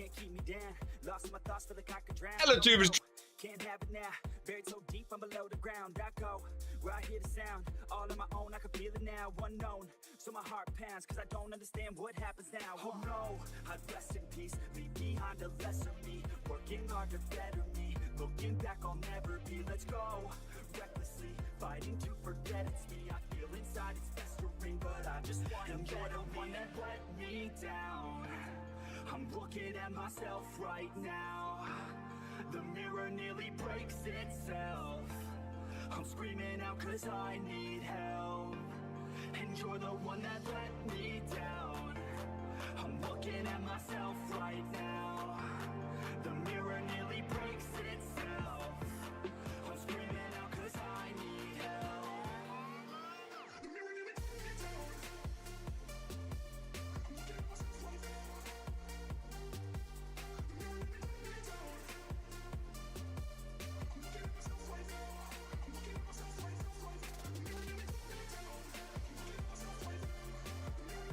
can't keep me down. Lost my thoughts, feel like I could drown. Hello, tubers. Can't have it now. Buried so deep, I'm below the ground. I go where I hear the sound. All on my own, I can feel it now. Unknown, so my heart pounds, cause I don't understand what happens now. Oh no, I'd rest in peace. Leave behind a lesser me. Working hard to better me. Looking back, I'll never be. Let's go recklessly, fighting to forget it's me. I feel inside it's festering, but I just want to enjoy the one that let me down. I'm looking at myself right now. The mirror nearly breaks itself. I'm screaming out cause I need help. And you're the one that let me down. I'm looking at myself right now. The mirror nearly breaks itself. I'm screaming out cause I need help. The mirror nearly breaks itself. I'm looking at myself right now. The mirror nearly breaks itself. I'm looking at myself right now. I'm looking at myself right now. The mirror nearly breaks itself. I'm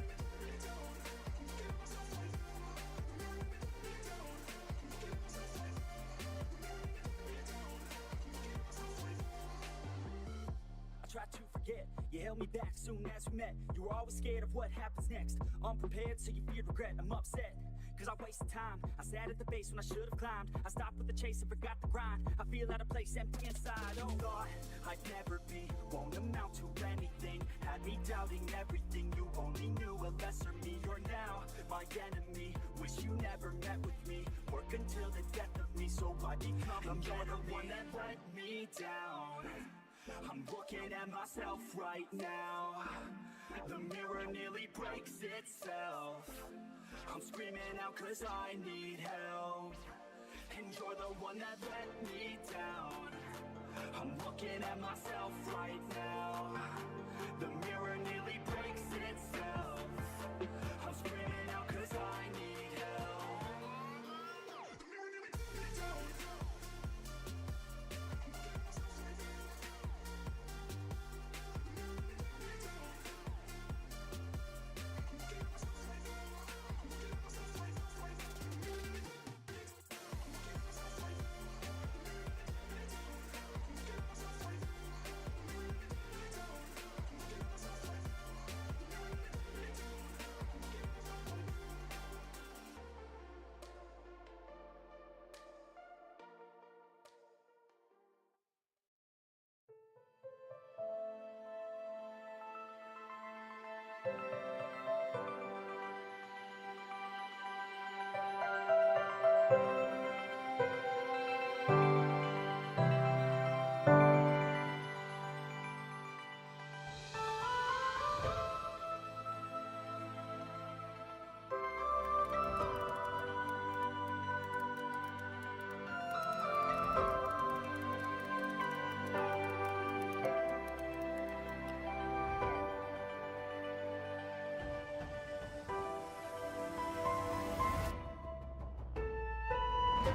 looking at myself right now. The mirror nearly breaks itself. I'm looking at myself right now. The mirror nearly breaks itself. I'm looking at myself right now. The mirror nearly breaks itself. I'm looking at myself right now. I tried to forget, you held me back soon as we met. You were always scared of what happens next. Unprepared, so you feared regret. I'm upset, cause I wasted time. I sat at the base when I should have climbed. I stopped with the chase and forgot the grind. I feel out of place, empty inside. Oh, thought I'd never be, won't amount to anything. Had me doubting everything. You only knew a lesser me. You're now my enemy. Wish you never met with me. Work until the death of me, so I become a better one that let me down. I'm looking at myself right now. The mirror nearly breaks itself. I'm screaming out cause I need help. And you're the one that let me down. I'm looking at myself right now. The mirror nearly breaks itself. I'm screaming out cause I need help. The mirror nearly breaks itself. I'm looking at myself right now.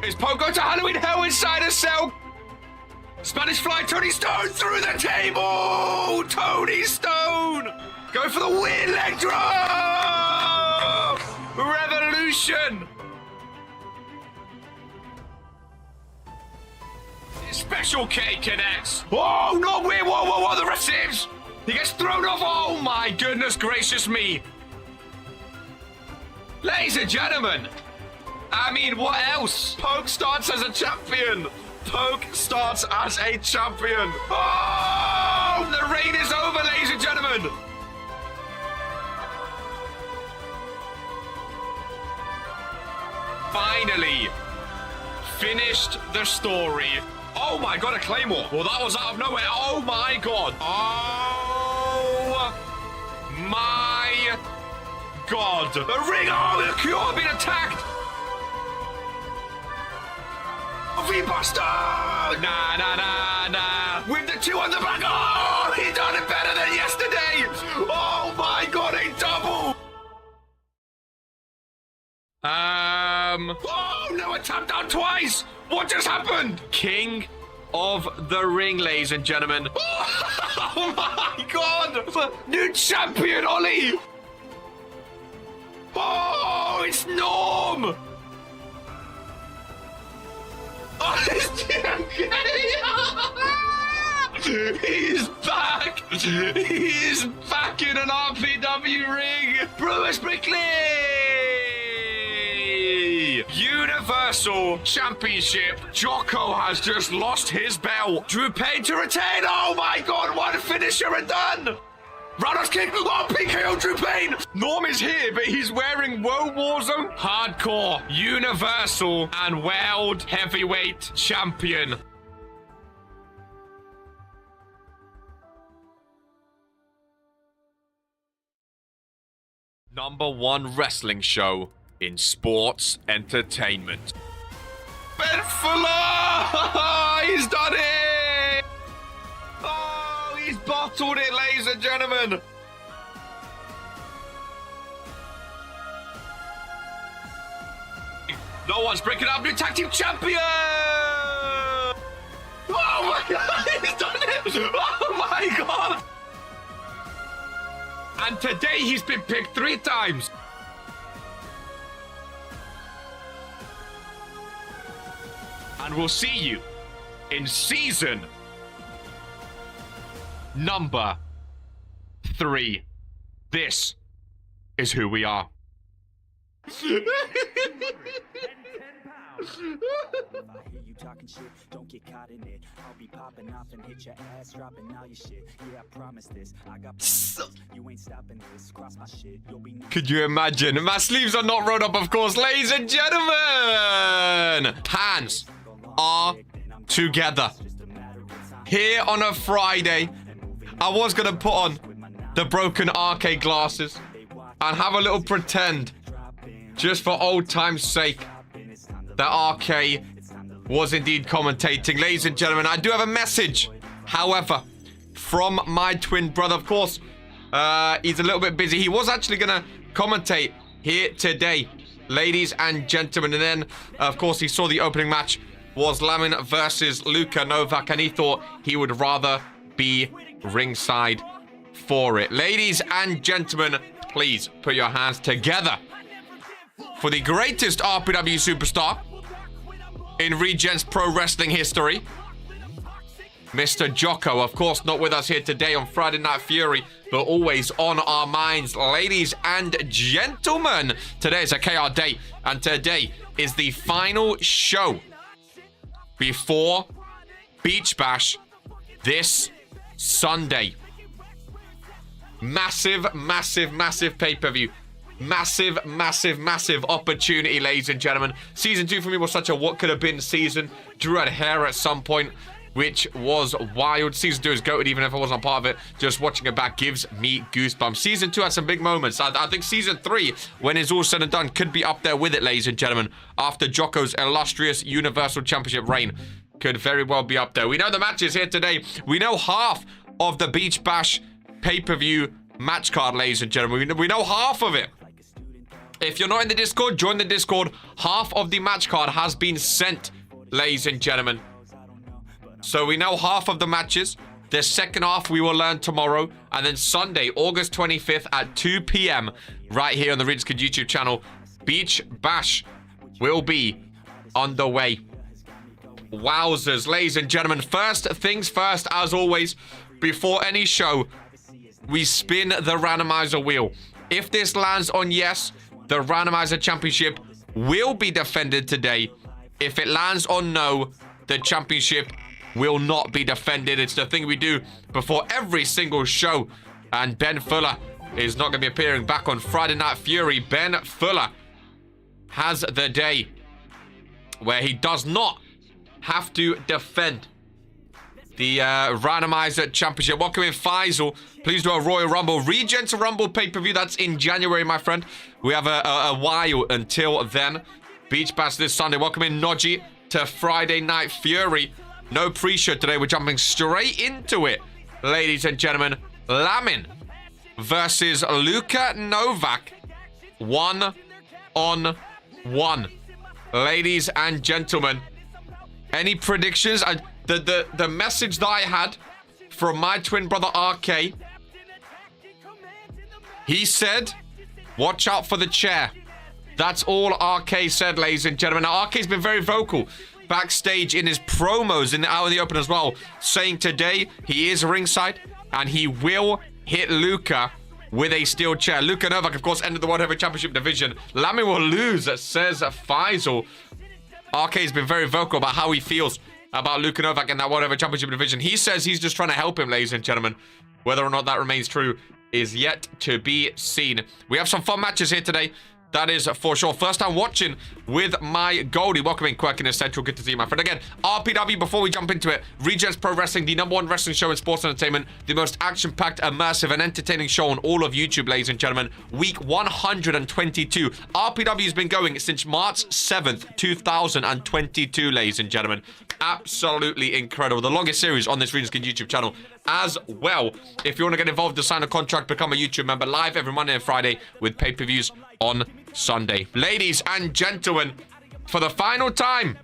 Is Pogo to Halloween Hell inside a cell? Spanish Fly Tony Stone through the table! Tony Stone! Going for the weird leg drop! Revolution! Special K connects. Oh, no, wait, whoa, the ref saves! He gets thrown off. Oh my goodness gracious me. Ladies and gentlemen, I mean, what else? Poke starts as a champion. Poke starts as a champion. Oh, the reign is over, ladies and gentlemen. Finally, finished the story. Oh my god, a claymore. Well, that was out of nowhere. Oh my god. Oh my god. The ring. Oh, the Cure being attacked. V-Buster! Nah. With the two on the back. Oh, he done it better than yesterday. Oh my god, a double. Oh, no, it tapped out twice. What just happened? King of the Ring, ladies and gentlemen. Oh my god. New champion, Ollie. Oh, it's Norm. He's back! He's back in an RPW ring! Bruce Brickley! Universal Championship. Jocko has just lost his belt. Drew Payne to retain. Oh my god, one finisher and done! Roundhouse kick. Oh, PKO Drew Payne. Norm is here, but he's wearing World War Zone. Hardcore, Universal, and World Heavyweight Champion. #1 wrestling show in sports entertainment. Ben Fuller! He's done it! Oh, he's bottled it, ladies and gentlemen. No one's breaking up. New tag team champion! Oh my god, he's done it! Oh my god! And today he's been picked 3 times. And we'll see you in season number 3. This is who we are. If I hear you talking shit, don't get caught in it. I'll be popping off and hit your ass, dropping all your shit. Yeah, I promise this. I got promises. You ain't stopping this. Cross my shit. You'll be Could you imagine? My sleeves are not rolled up, of course, ladies and gentlemen. Hands are together. Here on a Friday, I was going to put on the broken arcade glasses and have a little pretend, just for old time's sake, that RK was indeed commentating. Ladies and gentlemen, I do have a message, however, from my twin brother. Of course, he's a little bit busy. He was actually going to commentate here today, ladies and gentlemen. And then, of course, he saw the opening match was Lamin versus Luka Novak, and he thought he would rather be ringside for it. Ladies and gentlemen, please put your hands together for the greatest RPW superstar in Regents Pro Wrestling history, Mr. Jocko. Of course, not with us here today on Friday Night Fury, but always on our minds. Ladies and gentlemen, today is a KR day, and today is the final show before Beach Bash this Sunday. Massive, massive, massive pay-per-view. Massive, massive, massive opportunity, ladies and gentlemen. Season 2 for me was such a what could have been season. Drew had hair at some point, which was wild. Season 2 is goated, even if I wasn't part of it. Just watching it back gives me goosebumps. Season 2 had some big moments. I think Season 3, when it's all said and done, could be up there with it, ladies and gentlemen. After Jocko's illustrious Universal Championship reign, could very well be up there. We know the matches here today. We know half of the Beach Bash pay-per-view match card, ladies and gentlemen. We know half of it. If you're not in the Discord, join the Discord. Half of the match card has been sent, ladies and gentlemen. So we know half of the matches. The second half we will learn tomorrow. And then Sunday, August 25th at 2 p.m. right here on the Regentskid YouTube channel, Beach Bash will be underway. Wowzers, ladies and gentlemen. First things first, as always, before any show, we spin the randomizer wheel. If this lands on yes, the randomizer championship will be defended today. If it lands on no, the championship will not be defended. It's the thing we do before every single show. And Ben Fuller is not going to be appearing back on Friday Night Fury. Ben Fuller has the day where he does not have to defend the randomizer championship. Welcome in Faisal. Please do a Royal Rumble. Regents Rumble pay-per-view. That's in January, my friend. We have a while until then. Beach Bash this Sunday. Welcome in Noji to Friday Night Fury. No pre-show today. We're jumping straight into it, ladies and gentlemen. Lamin versus Luka Novak. 1-on-1. Ladies and gentlemen, any predictions? The message that I had from my twin brother RK, he said, watch out for the chair. That's all RK said, ladies and gentlemen. Now, RK's been very vocal backstage in his promos out in the open as well, saying today he is ringside and he will hit Luka with a steel chair. Luka Novak, of course, ended the World Heavyweight Championship division. Lamin will lose, says Faisal. RK has been very vocal about how he feels about Luka Novak in that World Heavyweight Championship division. He says he's just trying to help him, ladies and gentlemen. Whether or not that remains true is yet to be seen. We have some fun matches here today. That is for sure. First time watching with my Goldie. Welcome in, Quirk in Central. Good to see you, my friend. Again, RPW, before we jump into it, Regents Pro Wrestling, the #1 wrestling show in sports entertainment, the most action-packed, immersive, and entertaining show on all of YouTube, ladies and gentlemen. Week 122. RPW has been going since March 7th, 2022, ladies and gentlemen. Absolutely incredible. The longest series on this Regentskid YouTube channel as well. If you want to get involved to sign a contract, become a YouTube member live every Monday and Friday with pay-per-views on Sunday. Ladies and gentlemen, for the final time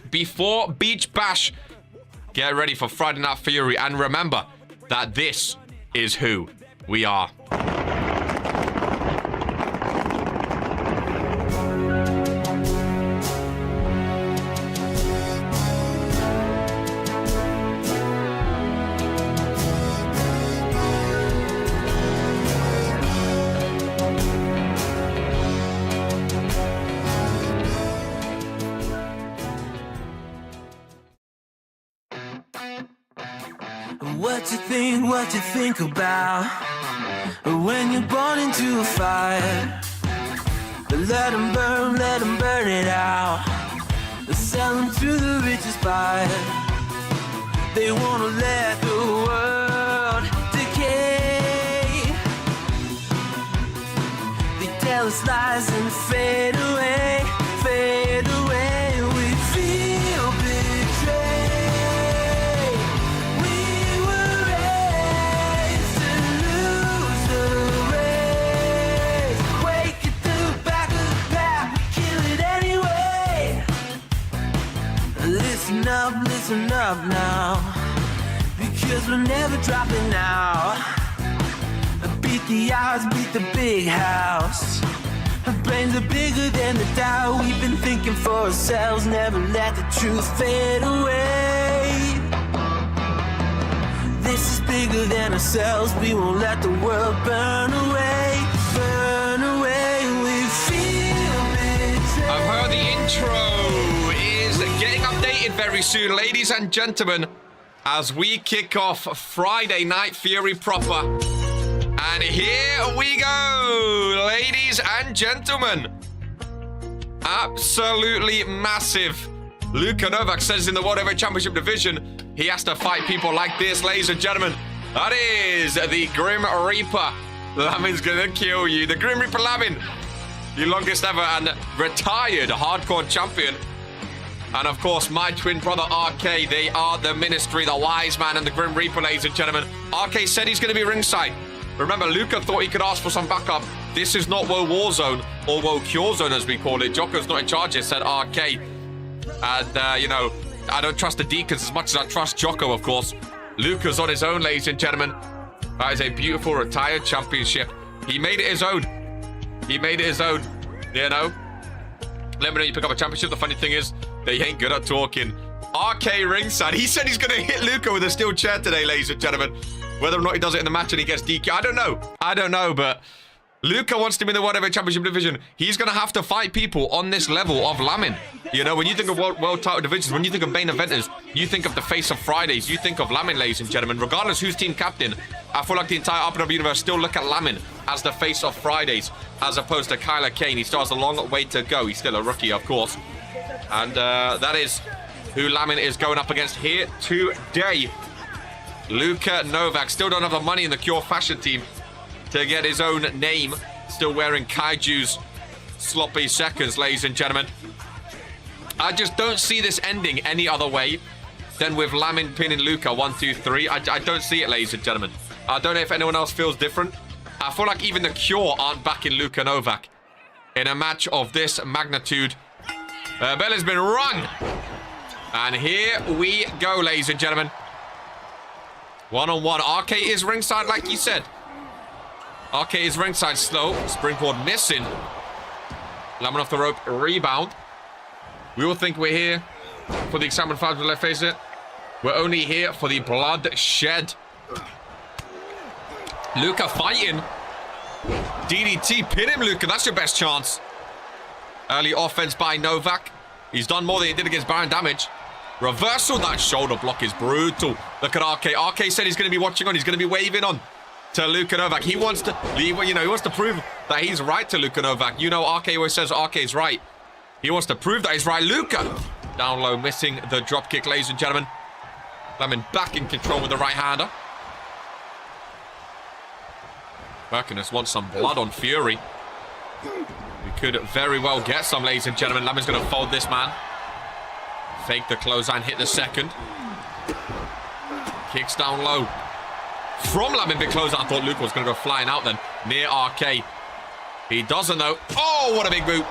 before Beach Bash, get ready for Friday Night Fury and remember that this is who we are. What you think about when you're born into a fire? Let them burn it out. Sell them to the richest buyer. They wanna let the world decay. They tell us lies and fade away, fade away. We feel betrayed. We were raised to lose the race. Wake at the back of the pack, kill it anyway. Listen up now, because we're never dropping out. Beat the odds, beat the big house. Our brains are bigger than the doubt. We've been thinking for ourselves, never let the truth fade away. This is bigger than ourselves, we won't let the world burn away, burn away. We feel betrayed. I've heard the intro is getting updated very soon, ladies and gentlemen, as we kick off Friday Night Fury proper. And here we go, ladies and gentlemen. Absolutely massive. Luka Novak says in the World Heavyweight Championship division, he has to fight people like this, ladies and gentlemen. That is the Grim Reaper. Lamin's gonna kill you. The Grim Reaper Lamin, the longest ever and retired hardcore champion. And of course, my twin brother RK, they are the Ministry, the Wise Man, and the Grim Reaper, ladies and gentlemen. RK said he's gonna be ringside. Remember, Luka thought he could ask for some backup. This is not Woe Warzone, or Woe Cure Zone as we call it. Jocko's not in charge here, said RK. And, you know, I don't trust the Deacons as much as I trust Jocko, of course. Luka's on his own, ladies and gentlemen. That is a beautiful retired championship. He made it his own. He made it his own, you know. Let me know you pick up a championship. The funny thing is, they ain't good at talking. RK ringside. He said he's going to hit Luka with a steel chair today, ladies and gentlemen. Whether or not he does it in the match and he gets DQ, I don't know. I don't know, but Luka wants to be in the World Heavyweight Championship division. He's going to have to fight people on this level of Lamin. You know, when you think of world title divisions, when you think of main eventers, you think of the face of Fridays, you think of Lamin, ladies and gentlemen. Regardless who's team captain, I feel like the entire RPW universe still look at Lamin as the face of Fridays, as opposed to Kyler Kane. He still has a long way to go. He's still a rookie, of course. And that is who Lamin is going up against here today. Luka Novak still don't have the money in the Cure fashion team to get his own name. Still wearing Kaiju's sloppy seconds, ladies and gentlemen. I just don't see this ending any other way than with Lamin pinning Luka 1, 2, 3. I don't see it, ladies and gentlemen. I don't know if anyone else feels different. I feel like even the Cure aren't backing Luka Novak in a match of this magnitude. Bell has been rung. And here we go, ladies and gentlemen. One-on-one. RK is ringside, like you said. RK is ringside slow. Springboard missing. Lamin off the rope. Rebound. We all think we're here for the excitement fans, let's face it. We're only here for the bloodshed. Luca fighting. DDT, pin him, Luca. That's your best chance. Early offense by Novak. He's done more than he did against Baron Damage. Reversal, that shoulder block is brutal. Look at RK. RK said he's going to be watching on. He's going to be waving on to Luka Novak. He wants to, he wants to prove that he's right to Luka Novak. You know, RK always says RK is right. He wants to prove that he's right. Luka down low, missing the drop kick, ladies and gentlemen. Lemon back in control with the right hander. Merkinus wants some blood on Fury. We could very well get some, ladies and gentlemen. Lemon's going to fold this man. Fake the clothesline, hit the second. Kicks down low. From Lemon, big clothesline. I thought Luke was going to go flying out then. Near RK. He doesn't though. Oh, what a big boot.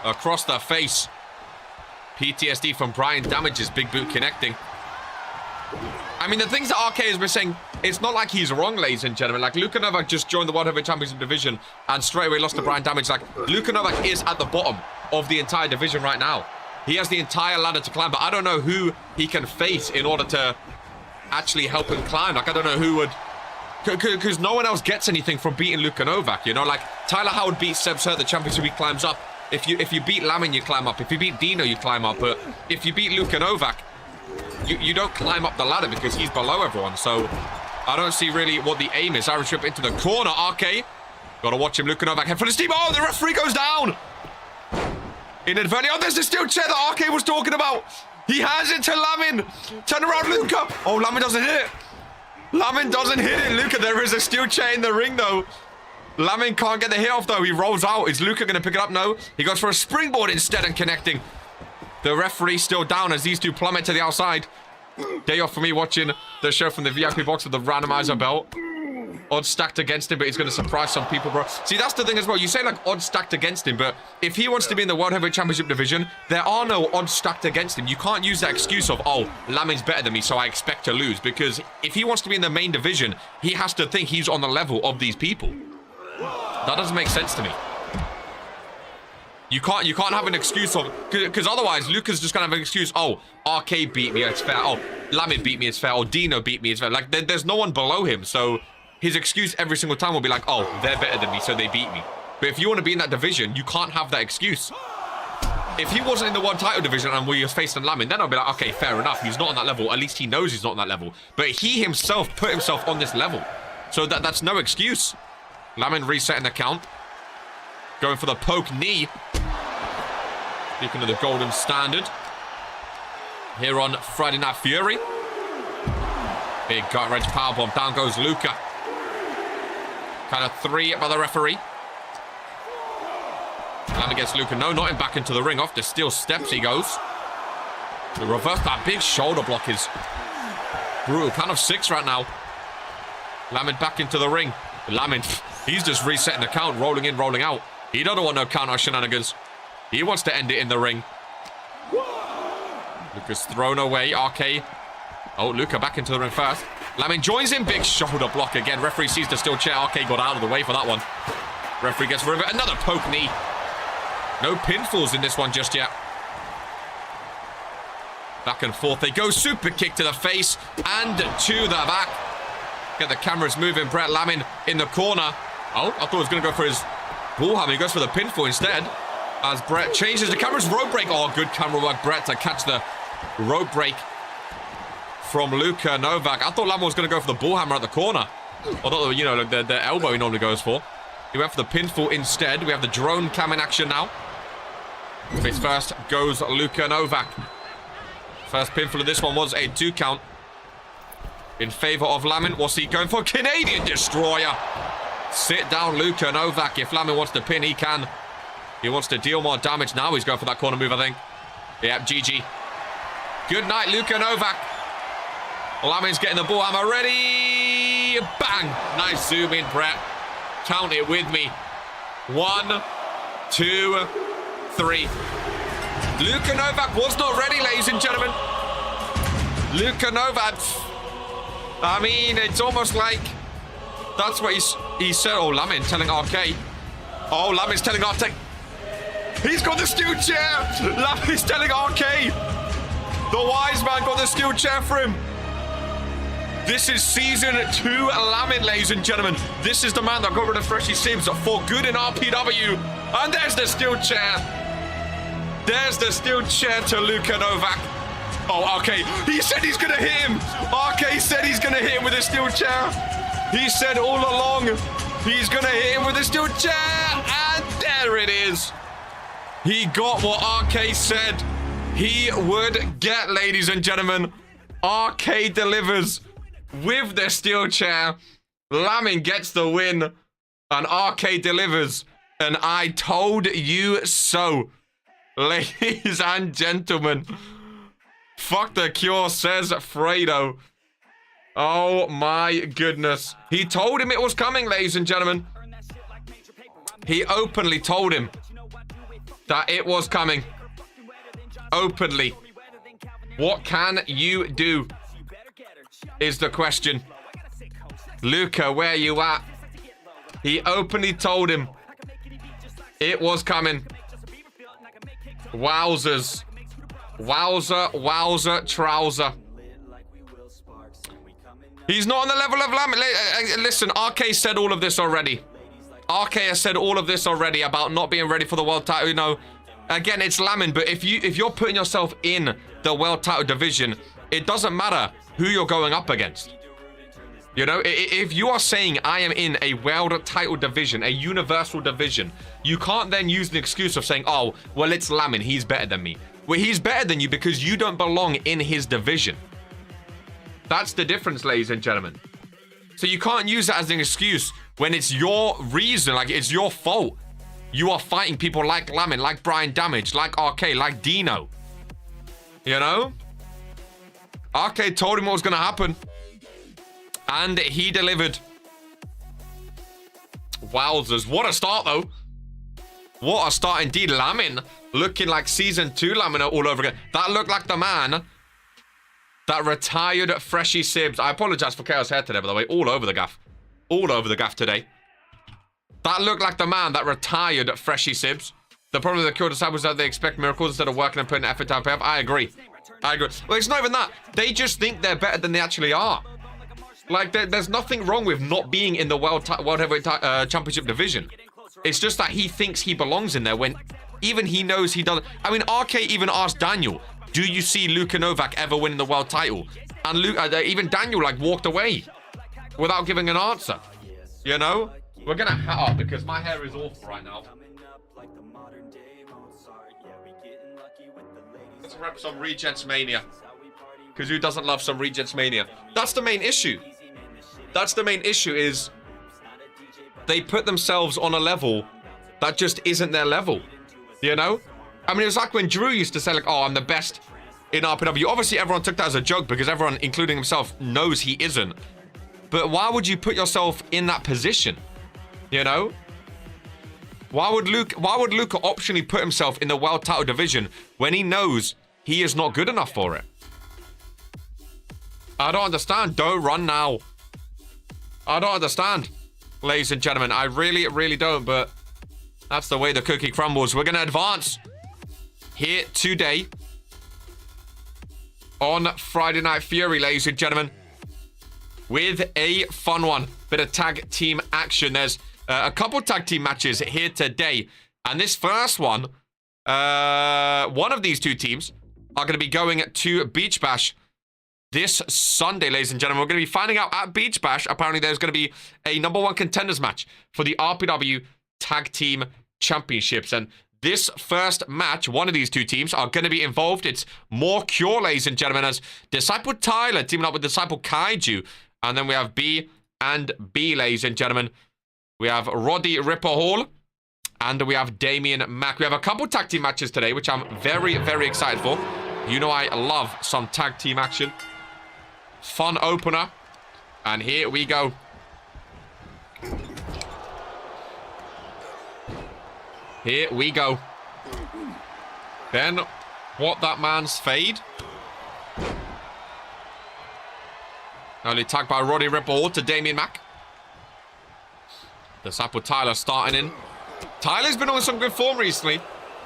Across the face. PTSD from Brian Damage's big boot connecting. I mean, the things that RK has been saying, it's not like he's wrong, ladies and gentlemen. Like, Luka Novak just joined the World Heavyweight Championship division and straight away lost to Brian Damage. Like, Luka Novak is at the bottom of the entire division right now. He has the entire ladder to climb, but I don't know who he can face in order to actually help him climb. Like, I don't know who would... Because no one else gets anything from beating Luka Novak, you know? Like, Tyler Howard beats Seb Surt, the championship, he climbs up. If you beat Lamin, you climb up. If you beat Dino, you climb up. But if you beat Luka Novak, you don't climb up the ladder because he's below everyone. So I don't see really what the aim is. Irish whip into the corner. RK. Got to watch him. Luka Novak head for the steam. Oh, the referee goes down. Inadvertently. Oh, there's the steel chair that RK was talking about. He has it to Lamin. Turn around, Luka. Oh, Lamin doesn't hit it. Lamin doesn't hit it. Luka, there is a steel chair in the ring, though. Lamin can't get the hit off, though. He rolls out. Is Luka going to pick it up? No. He goes for a springboard instead and connecting. The referee still down as these two plummet to the outside. Day off for me watching the show from the VIP box with the randomizer belt. Odds stacked against him, but he's going to surprise some people, bro. See, that's the thing as well. You say, like, odds stacked against him, but if he wants to be in the World Heavyweight Championship division, there are no odds stacked against him. You can't use that excuse of, oh, Lamin's better than me, so I expect to lose. Because if he wants to be in the main division, he has to think he's on the level of these people. That doesn't make sense to me. You can't have an excuse of, because otherwise Luca's just gonna have an excuse. Oh, RK beat me, it's fair. Oh, Lamin beat me, it's fair. Oh, Dino beat me, it's fair. Like there's no one below him, so his excuse every single time will be like, oh, they're better than me, so they beat me. But if you want to be in that division, you can't have that excuse. If he wasn't in the one title division and we was facing Lamin, then I'll be like, okay, fair enough. He's not on that level. At least he knows he's not on that level. But he himself put himself on this level, so that's no excuse. Lamin resetting the count. Going for the poke knee. Speaking of the golden standard. Here on Friday Night Fury. Big gut wrench powerbomb. Down goes Luka. Kind of 3 by the referee. Lamin gets Luka. No, not him back into the ring. Off the steel steps he goes. The reverse, that big shoulder block is brutal. Kind of 6 right now. Lamin back into the ring. Lamin, he's just resetting the count, rolling in, rolling out. He doesn't want no counter shenanigans. He wants to end it in the ring. Luka's thrown away. RK. Oh, Luka back into the ring first. Lamin joins him. Big shoulder block again. Referee sees the steel chair. RK got out of the way for that one. Referee gets rid of it. Another poke knee. No pinfalls in this one just yet. Back and forth they go. Super kick to the face and to the back. Get the cameras moving. Brett Lamin in the corner. Oh, I thought he was going to go for his bullhammer. He goes for the pinfall instead. As Brett changes the cameras. Rope break. Oh, good camera work, Brett, to catch the rope break from Luka Novak. I thought Lamin was going to go for the bullhammer at the corner. Although, you know, the elbow he normally goes for. He went for the pinfall instead. We have the drone cam in action now. Face first goes Luka Novak. First pinfall of this one was a 2 count. In favor of Lamin. What's he going for? Canadian Destroyer. Sit down, Luka Novak. If Lamin wants to pin, he can. He wants to deal more damage now. He's going for that corner move, I think. Yep, GG. Good night, Luka Novak. Lamin's getting the bullhammer ready. Bang. Nice zoom in, Brett. Count it with me. 1, 2, 3. Luka Novak was not ready, ladies and gentlemen. Luka Novak. I mean, it's almost like that's what he said. Oh, Lamin telling RK. Oh, Lamin's telling RK. He's got the steel chair. Lamin's telling RK. The wise man got the steel chair for him. This is season 2 Lamin, ladies and gentlemen. This is the man that got rid of Freshy Sibs for good in RPW. And there's the steel chair. There's the steel chair to Luka Novak. Oh, okay. He said he's going to hit him. RK said he's going to hit him with a steel chair. He said all along he's going to hit him with a steel chair. And there it is. He got what RK said he would get, ladies and gentlemen. RK delivers with the steel chair. Lamin gets the win. And RK delivers. And I told you so. Ladies and gentlemen. Fuck the cure, says Fredo. Oh my goodness. He told him it was coming, ladies and gentlemen. He openly told him that it was coming. Openly. What can you do? Is the question. Luka, where you at? He openly told him it was coming. Wowzers. Wowzer, wowzer, trouser. He's not on the level of Lamin. Listen, RK said all of this already. RK has said all of this already about not being ready for the world title. You know, again, it's Lamin, but if you're putting yourself in the world title division, it doesn't matter who you're going up against. You know, if you are saying I am in a world title division, a universal division, you can't then use the excuse of saying, oh, well, it's Lamin, he's better than me. Well, he's better than you because you don't belong in his division. That's the difference, ladies and gentlemen. So you can't use that as an excuse when it's your reason, like it's your fault. You are fighting people like Lamin, like Brian Damage, like RK, like Dino. You know? RK told him what was going to happen. And he delivered. Wowzers. What a start, though. What a start indeed. Lamin looking like season 2 Lamin all over again. That looked like the man that retired Freshy Sibs. I apologize for Chaos hair today, by the way. All over the gaff. All over the gaff today. That looked like the man that retired Freshy Sibs. The problem with the Cure Disciples is that they expect miracles instead of working and putting effort to pay off. I agree. I agree. Well, it's not even that. They just think they're better than they actually are. Like, there's nothing wrong with not being in the World Heavyweight Championship division. It's just that he thinks he belongs in there when even he knows he doesn't. I mean, RK even asked Daniel, do you see Luka Novak ever winning the world title? And even Daniel, like, walked away without giving an answer. You know? We're going to hat up because my hair is awful right now. Let's rep some Regents Mania. Because who doesn't love some Regents Mania? That's the main issue. That's the main issue is they put themselves on a level that just isn't their level. You know? I mean, it was like when Drew used to say, like, oh, I'm the best in RPW. Obviously, everyone took that as a joke because everyone, including himself, knows he isn't. But why would you put yourself in that position? You know? Why would Luke optionally put himself in the world title division when he knows he is not good enough for it? I don't understand. Don't run now. I don't understand, ladies and gentlemen. I really, really don't, but that's the way the cookie crumbles. We're going to advance here today on Friday Night Fury, ladies and gentlemen, with a fun one. Bit of tag team action. There's a couple tag team matches here today. And this first one, one of these two teams are going to be going to Beach Bash this Sunday, ladies and gentlemen. We're going to be finding out at Beach Bash. Apparently, there's going to be a #1 contenders match for the RPW Tag Team Championships. And this first match, one of these two teams are going to be involved. It's more Cure, ladies and gentlemen, as Disciple Tyler teaming up with Disciple Kaiju. And then we have B and B, ladies and gentlemen. We have Roddy Ripper Hall. And we have Damian Mack. We have a couple tag team matches today, which I'm very, very excited for. You know I love some tag team action. Fun opener. And here we go. Here we go. Then, what that man's fade. Early tag by Roddy Ripple to Damian Mack. Disciple Tyler starting in. Tyler's been on some good form recently.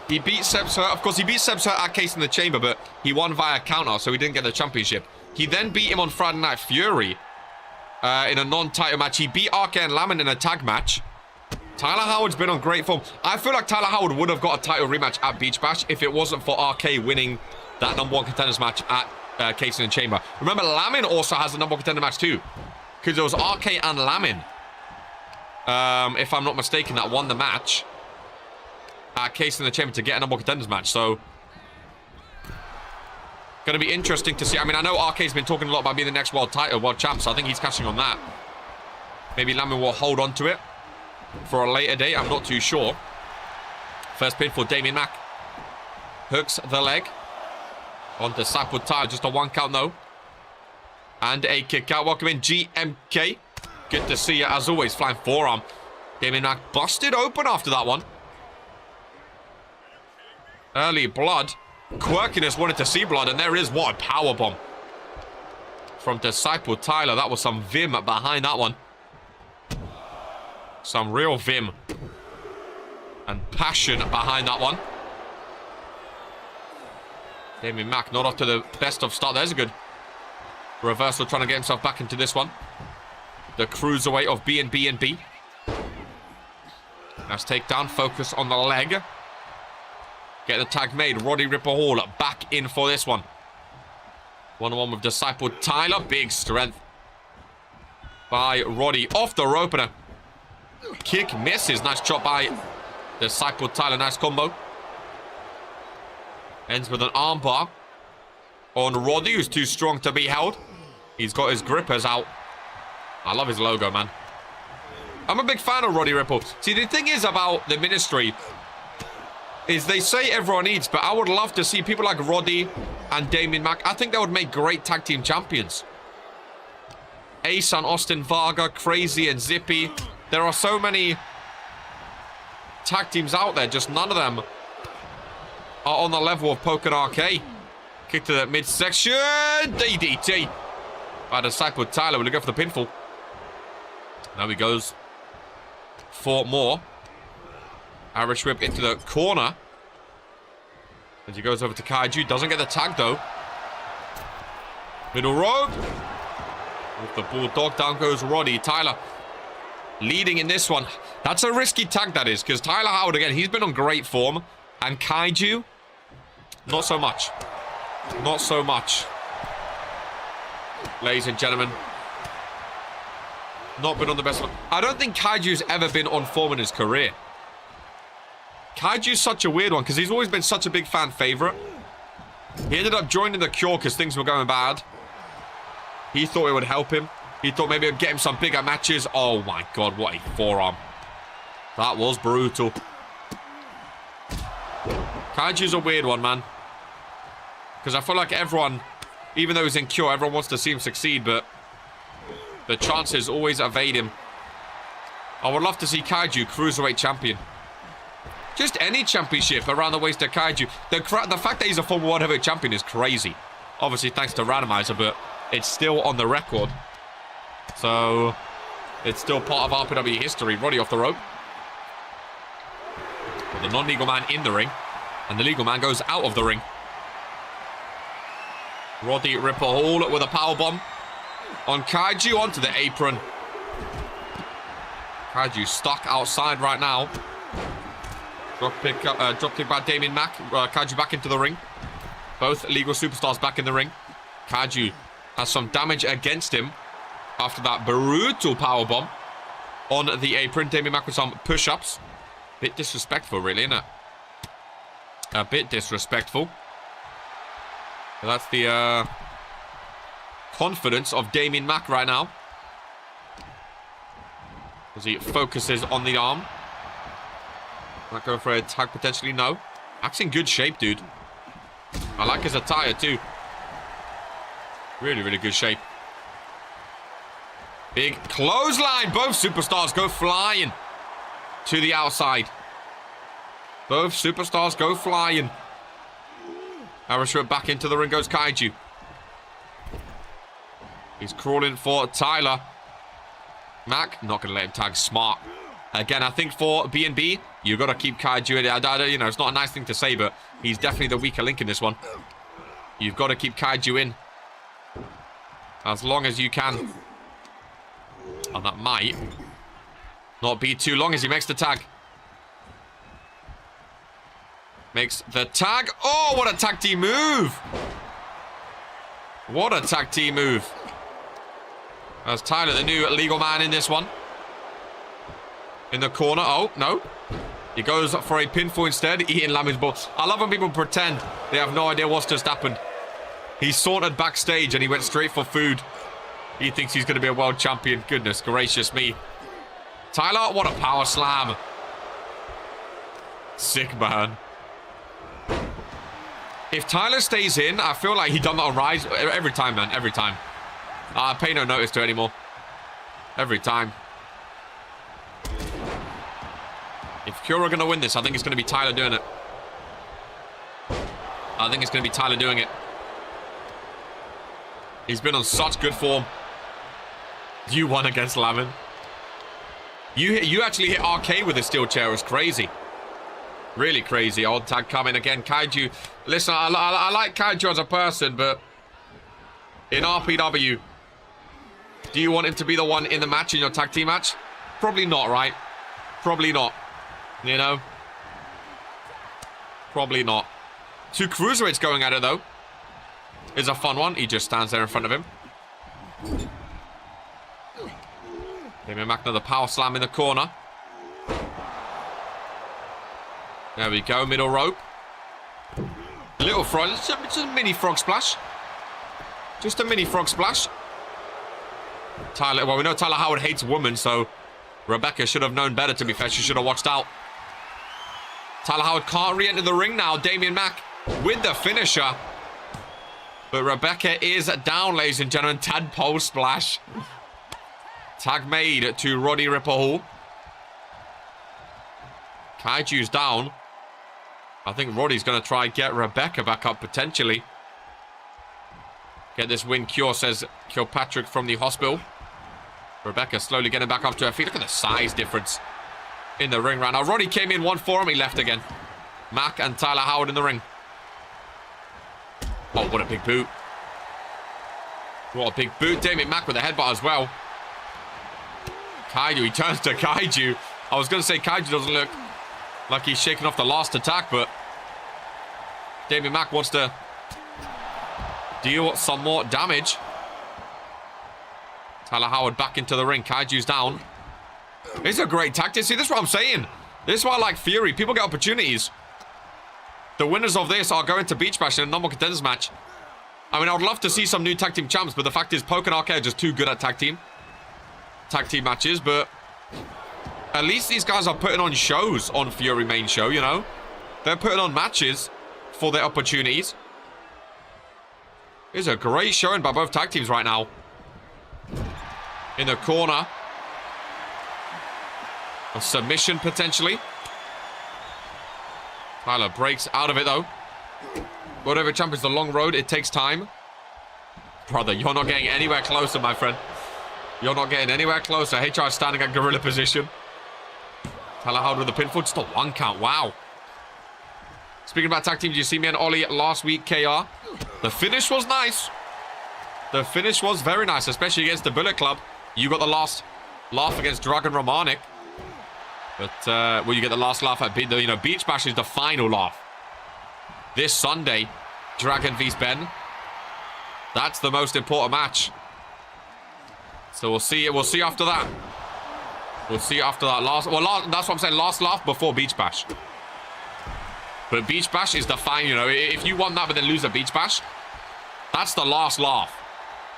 He beat Seb's Hurt. Of course, he beat Seb's Hurt at Case in the Chamber, but he won via counter, so he didn't get the championship. He then beat him on Friday Night Fury in a non-title match. He beat RK and Lamin in a tag match. Tyler Howard's been on great form. I feel like Tyler Howard would have got a title rematch at Beach Bash if it wasn't for RK winning that #1 contenders match at Case in the Chamber. Remember, Lamin also has a #1 contender match too, because it was RK and Lamin, if I'm not mistaken, that won the match at Case in the Chamber to get a #1 contenders match. So, going to be interesting to see. I mean, I know RK's been talking a lot about being the next world champ, so I think he's cashing on that. Maybe Lamin will hold on to it for a later date. I'm not too sure. First pin for Damien Mack. Hooks the leg on Disciple Tyler. Just a 1 count though. And a kick out. Welcome in, GMK. Good to see you as always. Flying forearm. Damien Mack busted open after that one. Early blood. Quirkiness wanted to see blood, and there is what a powerbomb from Disciple Tyler. That was some vim behind that one. Some real vim and passion behind that one. Damien Mack not off to the best of start. There's a good reversal, trying to get himself back into this one. The cruiserweight of B&B. Nice takedown. Focus on the leg. Get the tag made. Roddy Ripper Hall back in for this one. 1-on-1 with Disciple Tyler. Big strength by Roddy. Off the rope and a kick misses. Nice chop by Disciple Tyler. Nice combo. Ends with an armbar on Roddy, who's too strong to be held. He's got his grippers out. I love his logo, man. I'm a big fan of Roddy Ripple. See, the thing is about the ministry is they say everyone eats, but I would love to see people like Roddy and Damien Mack. I think they would make great tag team champions. Ace and Austin Varga, Crazy and Zippy. There are so many tag teams out there, just none of them are on the level of Poke and RK. Kick to the midsection. DDT by Disciple Tyler. Will he go for the pinfall? Now he goes for more. Irish whip into the corner. As he goes over to Kaiju. Doesn't get the tag though. Middle rope. With the bulldog, down goes Roddy. Tyler leading in this one. That's a risky tag, that is, because Tyler Howard, again, he's been on great form. And Kaiju, not so much. Not so much. Ladies and gentlemen. Not been on the best one. I don't think Kaiju's ever been on form in his career. Kaiju's such a weird one because he's always been such a big fan favorite. He ended up joining the Cure because things were going bad. He thought it would help him. He thought maybe it would get him some bigger matches. Oh my god, what a forearm. That was brutal. Kaiju's a weird one, man. Because I feel like everyone, even though he's in Cure, everyone wants to see him succeed, but the chances always evade him. I would love to see Kaiju Cruiserweight Champion. Just any championship around the waist of Kaiju. The fact that he's a former World Heavyweight Champion is crazy. Obviously, thanks to Randomizer, but it's still on the record. So, it's still part of RPW history. Roddy off the rope. With the non-legal man in the ring. And the legal man goes out of the ring. Roddy Ripper Hall with a powerbomb on Kaiju onto the apron. Kaiju stuck outside right now. Drop kick by Damien Mack. Kaiju back into the ring. Both legal superstars back in the ring. Kaiju has some damage against him after that brutal powerbomb on the apron. Damien Mack with some push-ups. Bit disrespectful, really, isn't it? A bit disrespectful. But that's the confidence of Damien Mack right now. As he focuses on the arm. Not going for a tag potentially, no. Mack's in good shape, dude. I like his attire too. Really, really good shape. Big clothesline. Both superstars go flying to the outside. Both superstars go flying. Irish whip back into the ring goes Kaiju. He's crawling for Tyler. Mack not going to let him tag. Smart. Again, I think for B&B, you got to keep Kaiju in. You know, it's not a nice thing to say, but he's definitely the weaker link in this one. You've got to keep Kaiju in as long as you can. And that might not be too long as he makes the tag. Makes the tag. Oh, what a tag team move. What a tag team move. As Tyler, the new legal man in this one. In the corner. Oh, no. He goes for a pinfall instead, eating Lamin's ball. I love when people pretend they have no idea what's just happened. He sauntered backstage and he went straight for food. He thinks he's going to be a world champion. Goodness gracious me. Tyler, what a power slam. Sick, man. If Tyler stays in, I feel like he done that on Rise. Every time, man. Every time. I pay no notice to it anymore. Every time. If Cure are going to win this, I think it's going to be Tyler doing it. I think it's going to be Tyler doing it. He's been on such good form. You won against Lamin. You actually hit RK with a steel chair. It was crazy. Really crazy. Old tag coming again. Kaiju. Listen, I like Kaiju as a person, but in RPW, do you want him to be the one in the match, in your tag team match? Probably not, right? Probably not. You know? Probably not. 2 cruiserweights going at it, though. Is a fun one. He just stands there in front of him. Damien Mack, another power slam in the corner. There we go, middle rope. Little frog, just a mini frog splash. Just a mini frog splash. Tyler, well, we know Tyler Howard hates women, so Rebecca should have known better, to be fair. She should have watched out. Tyler Howard can't re-enter the ring now. Damien Mack with the finisher. But Rebecca is down, ladies and gentlemen. Tadpole splash. Tag made to Roddy Ripper Hall. Kaiju's down. I think Roddy's going to try and get Rebecca back up, potentially. Get this win, Cure, says Kilpatrick from the hospital. Rebecca slowly getting back up to her feet. Look at the size difference in the ring right now. Roddy came in, one for him, he left again. Mack and Tyler Howard in the ring. Oh, what a big boot. What a big boot. Damien Mack with a headbutt as well. Kaiju, he turns to Kaiju. I was going to say Kaiju doesn't look like he's shaking off the last attack, but Damien Mack wants to deal some more damage. Tyler Howard back into the ring. Kaiju's down. It's a great tactic. See, this is what I'm saying. This is why I like Fury. People get opportunities. The winners of this are going to Beach Bash in a normal contenders match. I mean, I would love to see some new tag team champs, but the fact is, Poke and RK are just too good at tag team matches. But at least these guys are putting on shows on Fury main show, you know? They're putting on matches for their opportunities. It's a great showing by both tag teams right now. In the corner. A submission, potentially. Tyler breaks out of it, though. Whatever champ is the long road. It takes time. Brother, you're not getting anywhere closer, my friend. You're not getting anywhere closer. HR standing at gorilla position. Tyler Howard with the pinfall. Just a 1 count. Wow. Speaking about tag teams, you see me and Ollie last week, KR. The finish was nice. The finish was very nice, especially against the Bullet Club. You got the last laugh against Dragon Romanik. But, well, you get the last laugh at Beach Bash is the final laugh. This Sunday, Dragon vs Ben. That's the most important match. So we'll see. We'll see after that. We'll see after that. That's what I'm saying. Last laugh before Beach Bash. But Beach Bash is the final. You know, if you won that but then lose a Beach Bash, that's the last laugh.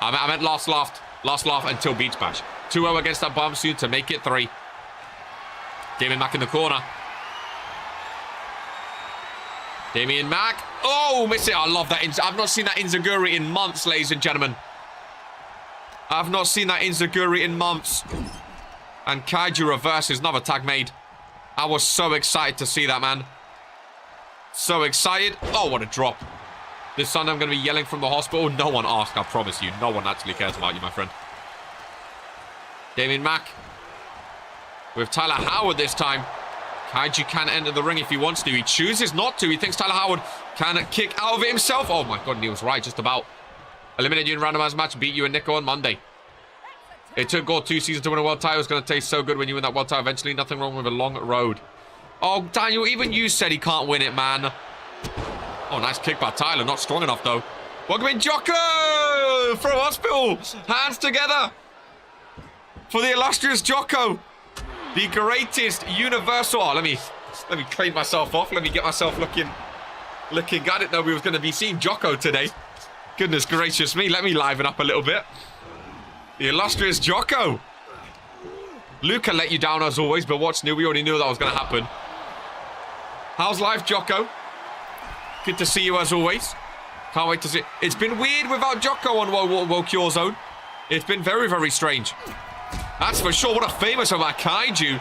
I meant last laugh until Beach Bash. 2-0 against that bomb soon to make it 3. Damien Mack in the corner. Damien Mack. Oh, miss it. I love that. I've not seen that Inzaguri in months, ladies and gentlemen. I've not seen that Inzaguri in months. And Kaiju reverses another tag made. I was so excited to see that, man. So excited. Oh, what a drop. This Sunday I'm going to be yelling from the hospital. No one asked, I promise you. No one actually cares about you, my friend. Damien Mack. with Tyler Howard this time. Kaiju can enter the ring if he wants to. He chooses not to. He thinks Tyler Howard can kick out of it himself. Oh my god, and he was right, just about. Eliminated you in randomized match, beat you and Nico on Monday. It took Gore 2 seasons to win a world title. It's going to taste so good when you win that world title eventually. Nothing wrong with a long road. Oh, Daniel, even you said he can't win it, man. Oh, nice kick by Tyler. Not strong enough, though. Welcome in, Jocko! From hospital. Hands together. For the illustrious Jocko. The greatest universal... Oh, let me clean myself off. Let me get myself looking... I didn't know we was going to be seeing Jocko today. Goodness gracious me. Let me liven up a little bit. The illustrious Jocko. Luca let you down as always, but what's new? We already knew that was going to happen. How's life, Jocko? Good to see you as always. Can't wait to see... It's been weird without Jocko on Woke Your Zone. It's been very, very strange. That's for sure. What a famous of our Kaiju.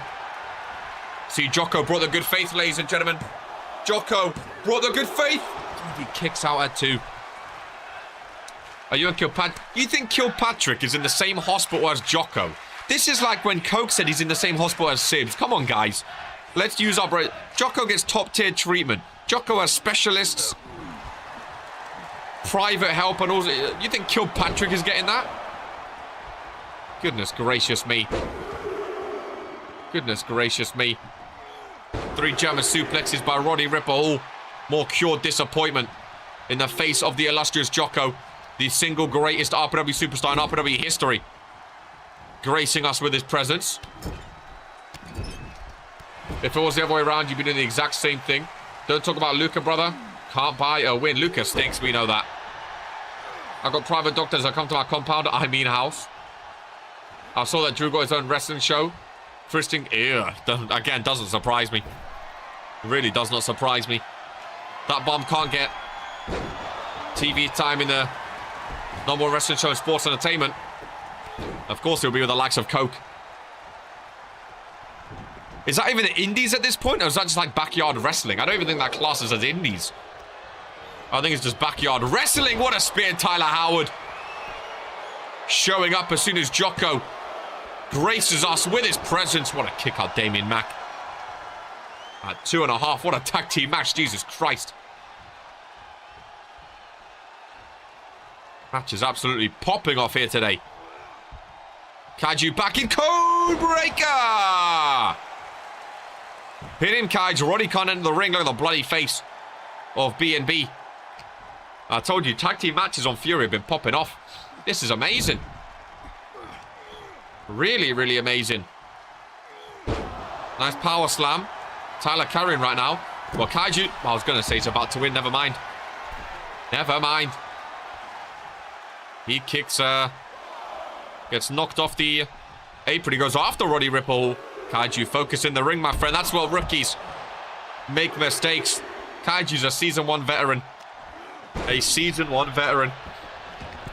See, Jocko brought the good faith, ladies and gentlemen. Jocko brought the good faith. He kicks out at 2. Are you and Kilpatrick? You think Kilpatrick is in the same hospital as Jocko? This is like when Coke said he's in the same hospital as Sibs. Come on, guys. Let's use our... Jocko gets top-tier treatment. Jocko has specialists, private help, and all. You think Kilpatrick is getting that? Goodness gracious me. Goodness gracious me. 3 German suplexes by Roddy Ripple. More cured disappointment in the face of the illustrious Jocko. The single greatest RPW superstar in RPW history. Gracing us with his presence. If it was the other way around, you'd be doing the exact same thing. Don't talk about Luca, brother. Can't buy a win. Luca stinks, we know that. I've got private doctors that come to my compound, I mean house. I saw that Drew got his own wrestling show. Fristing, again, doesn't surprise me. It really does not surprise me. That bomb can't get TV time in the number one wrestling show in sports entertainment. Of course, he'll be with the likes of Coke. Is that even the indies at this point? Or is that just like backyard wrestling? I don't even think that classes as indies. I think it's just backyard wrestling. What a spear, Tyler Howard. Showing up as soon as Jocko graces us with his presence. What a kick out, Damien Mack. At 2.5. What a tag team match. Jesus Christ. Match is absolutely popping off here today. Kaiju back in Code Breaker. Pin him, Kaiju. Roddy can't enter the ring. Look at the bloody face of B&B. I told you, tag team matches on Fury have been popping off. This is amazing. Really, really amazing. Nice power slam. Tyler carrying right now. Well, Kaiju, I was going to say he's about to win. Never mind. Never mind. He kicks, gets knocked off the apron. He goes after Roddy Ripple. Kaiju, focus in the ring, my friend. That's what rookies make mistakes. Kaiju's a Season 1 veteran. A Season 1 veteran.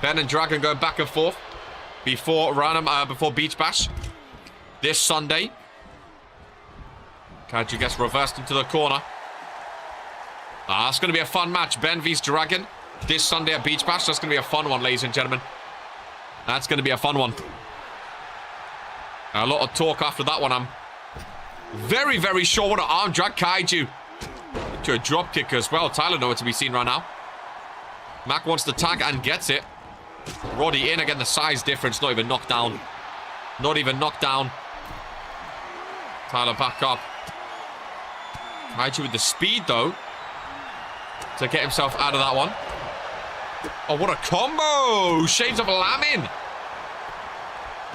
Ben and Dragon going back and forth before Beach Bash this Sunday. Kaiju gets reversed into the corner. It's going to be a fun match. Ben vs Dragon this Sunday at Beach Bash. That's going to be a fun one, ladies and gentlemen. That's going to be a fun one. A lot of talk after that one. I'm very, very sure. What an arm drag, Kaiju. To a drop kick as well. Tyler nowhere to be seen right now. Mac wants the tag and gets it. Roddy in again. The size difference. Not even knocked down. Not even knocked down. Tyler back up. Kaiju with the speed though to get himself out of that one. Oh, what a combo! Shades of Lamin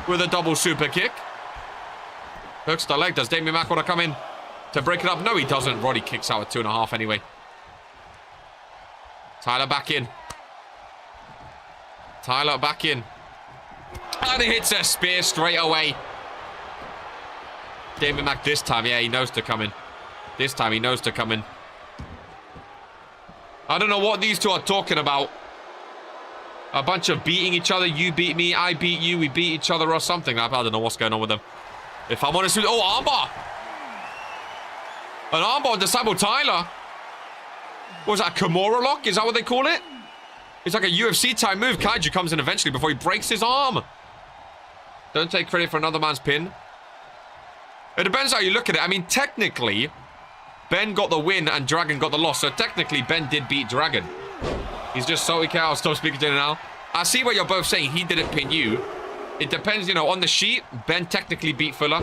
with a double super kick. Hooks the leg. Does Damien Mack want to come in to break it up? No, he doesn't. Roddy kicks out at 2.5 anyway. Tyler back in. Tyler back in. And he hits a spear straight away. Damien Mack this time. Yeah, he knows to come in. This time he knows to come in. I don't know what these two are talking about. A bunch of beating each other. You beat me, I beat you, we beat each other or something. I don't know what's going on with them. If I'm honest with you... Oh, armbar! An armbar on Disciple Tyler. What was that, Kimura lock? Is that what they call it? It's like a UFC type move. Kaiju comes in eventually before he breaks his arm. Don't take credit for another man's pin. It depends how you look at it. I mean, technically, Ben got the win and Dragon got the loss. So technically, Ben did beat Dragon. He's just salty cow. I'll stop speaking to him now. I see what you're both saying. He didn't pin you. It depends, you know, on the sheet, Ben technically beat Fuller.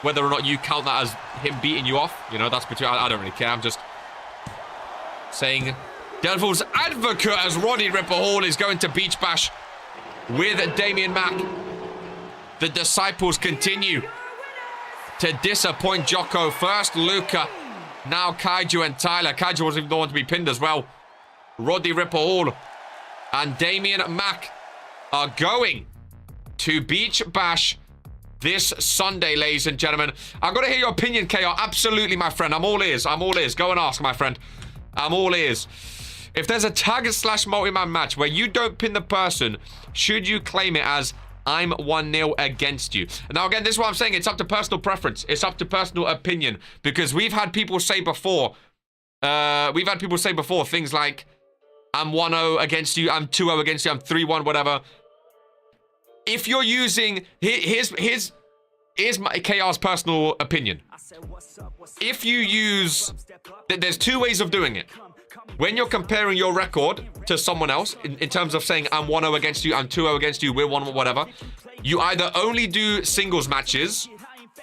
Whether or not you count that as him beating you off, you know, that's between... I don't really care. I'm just saying... Devil's advocate as Roddy Ripper Hall is going to Beach Bash with Damien Mack. The disciples continue to disappoint Jocko. First Luca, now Kaiju and Tyler. Kaiju wasn't even the one to be pinned as well. Roddy Ripper Hall and Damien Mack are going to Beach Bash this Sunday, ladies and gentlemen. I've got to hear your opinion, KR. Absolutely, my friend. I'm all ears. I'm all ears. Go and ask, my friend. I'm all ears. If there's a tag / multi-man match where you don't pin the person, should you claim it as I'm 1-0 against you? Now, again, this is what I'm saying. It's up to personal preference. It's up to personal opinion. Because we've had people say before, things like, I'm 1-0 against you, I'm 2-0 against you, I'm 3-1, whatever. If you're using... Here's my KR's personal opinion. If you use... There's two ways of doing it. When you're comparing your record to someone else, in terms of saying, I'm 1-0 against you, I'm 2-0 against you, we're 1-1, whatever, you either only do singles matches,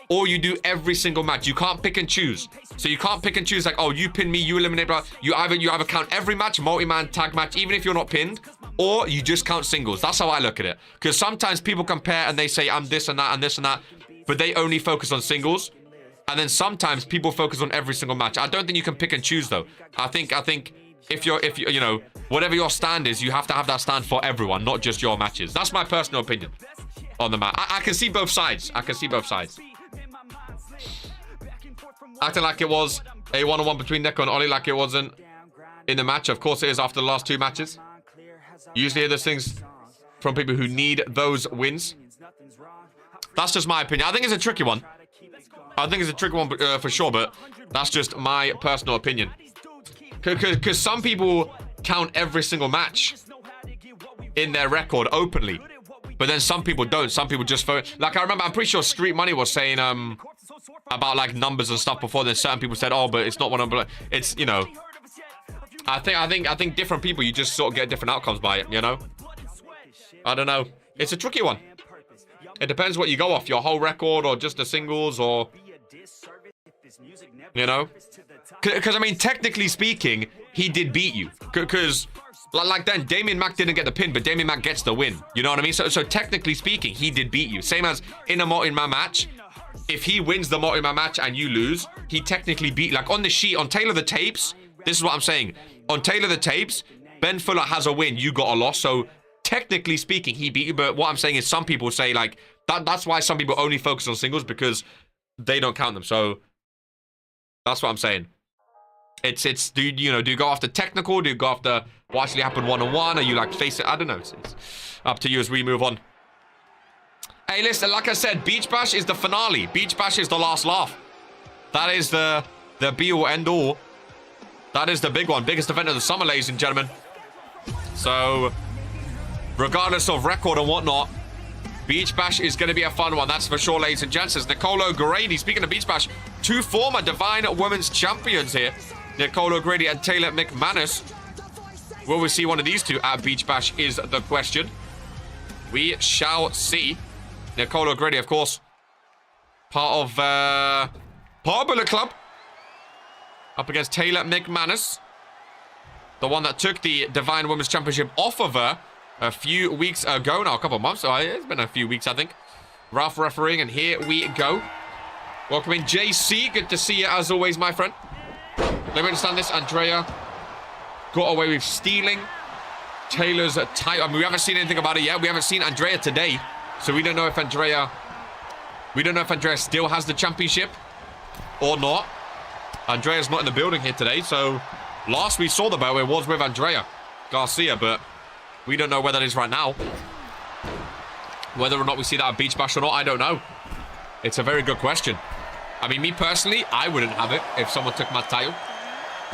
or you do every single match. You can't pick and choose. So you can't pick and choose like, oh, you pin me, you eliminate, blah. You either count every match, multi-man, tag match, even if you're not pinned, or you just count singles. That's how I look at it. Because sometimes people compare and they say, I'm this and that and this and that, but they only focus on singles. And then sometimes people focus on every single match. I don't think you can pick and choose though. I think if you you know, whatever your stand is, you have to have that stand for everyone, not just your matches. That's my personal opinion on the match. I can see both sides. I can see both sides. Acting like it was a one-on-one between Neko and Ollie, like it wasn't in the match. Of course it is after the last two matches. Usually hear those things from people who need those wins. That's just my opinion. I think it's a tricky one. I think it's a tricky one for sure, but that's just my personal opinion. Because some people count every single match in their record openly, but then some people don't. Some people just like, I remember, I'm pretty sure Street Money was saying about like numbers and stuff before. Then certain people said, oh, but it's not one of, it's, you know, I think different people, you just sort of get different outcomes by it, you know. I don't know. It's a tricky one. It depends what you go off, your whole record or just the singles, or, you know. Because, I mean, technically speaking, he did beat you. Because, like then, Damien Mack didn't get the pin, but Damien Mack gets the win. You know what I mean? So technically speaking, he did beat you. Same as in a multi-man match. If he wins the multi-man match and you lose, he technically beat... Like, on the sheet, on Taylor the Tapes, this is what I'm saying. On Taylor the Tapes, Ben Fuller has a win, you got a loss. So, technically speaking, he beat you. But what I'm saying is some people say, like... That's why some people only focus on singles, because they don't count them. So, that's what I'm saying. It's do you go after technical? Do you go after what actually happened one-on-one? Are you like face it? I don't know. It's up to you as we move on. Hey, listen, like I said, Beach Bash is the finale. Beach Bash is the last laugh. That is the be-all, end-all. That is the big one. Biggest event of the summer, ladies and gentlemen. So, regardless of record and whatnot, Beach Bash is going to be a fun one. That's for sure, ladies and gents. It's Nicolo Grady. Speaking of Beach Bash, two former Divine Women's Champions here. Nicolo Grady and Taylor McManus. Will we see one of these two at Beach Bash is the question. We shall see. Nicolo Grady, of course, part of Bullet Club. Up against Taylor McManus. The one that took the Divine Women's Championship off of her a few weeks ago now. A couple of months. So it's been a few weeks, I think. Ralph refereeing, and here we go. Welcome in, JC. Good to see you as always, my friend. Let me understand this. Andrea got away with stealing Taylor's title. I mean, we haven't seen anything about it yet. We haven't seen Andrea today. So we don't know if Andrea still has the championship or not. Andrea's not in the building here today. So last we saw the belt, it was with Andrea Garcia, but we don't know where that is right now. Whether or not we see that at Beach Bash or not, I don't know. It's a very good question. I mean, me personally, I wouldn't have it if someone took my title.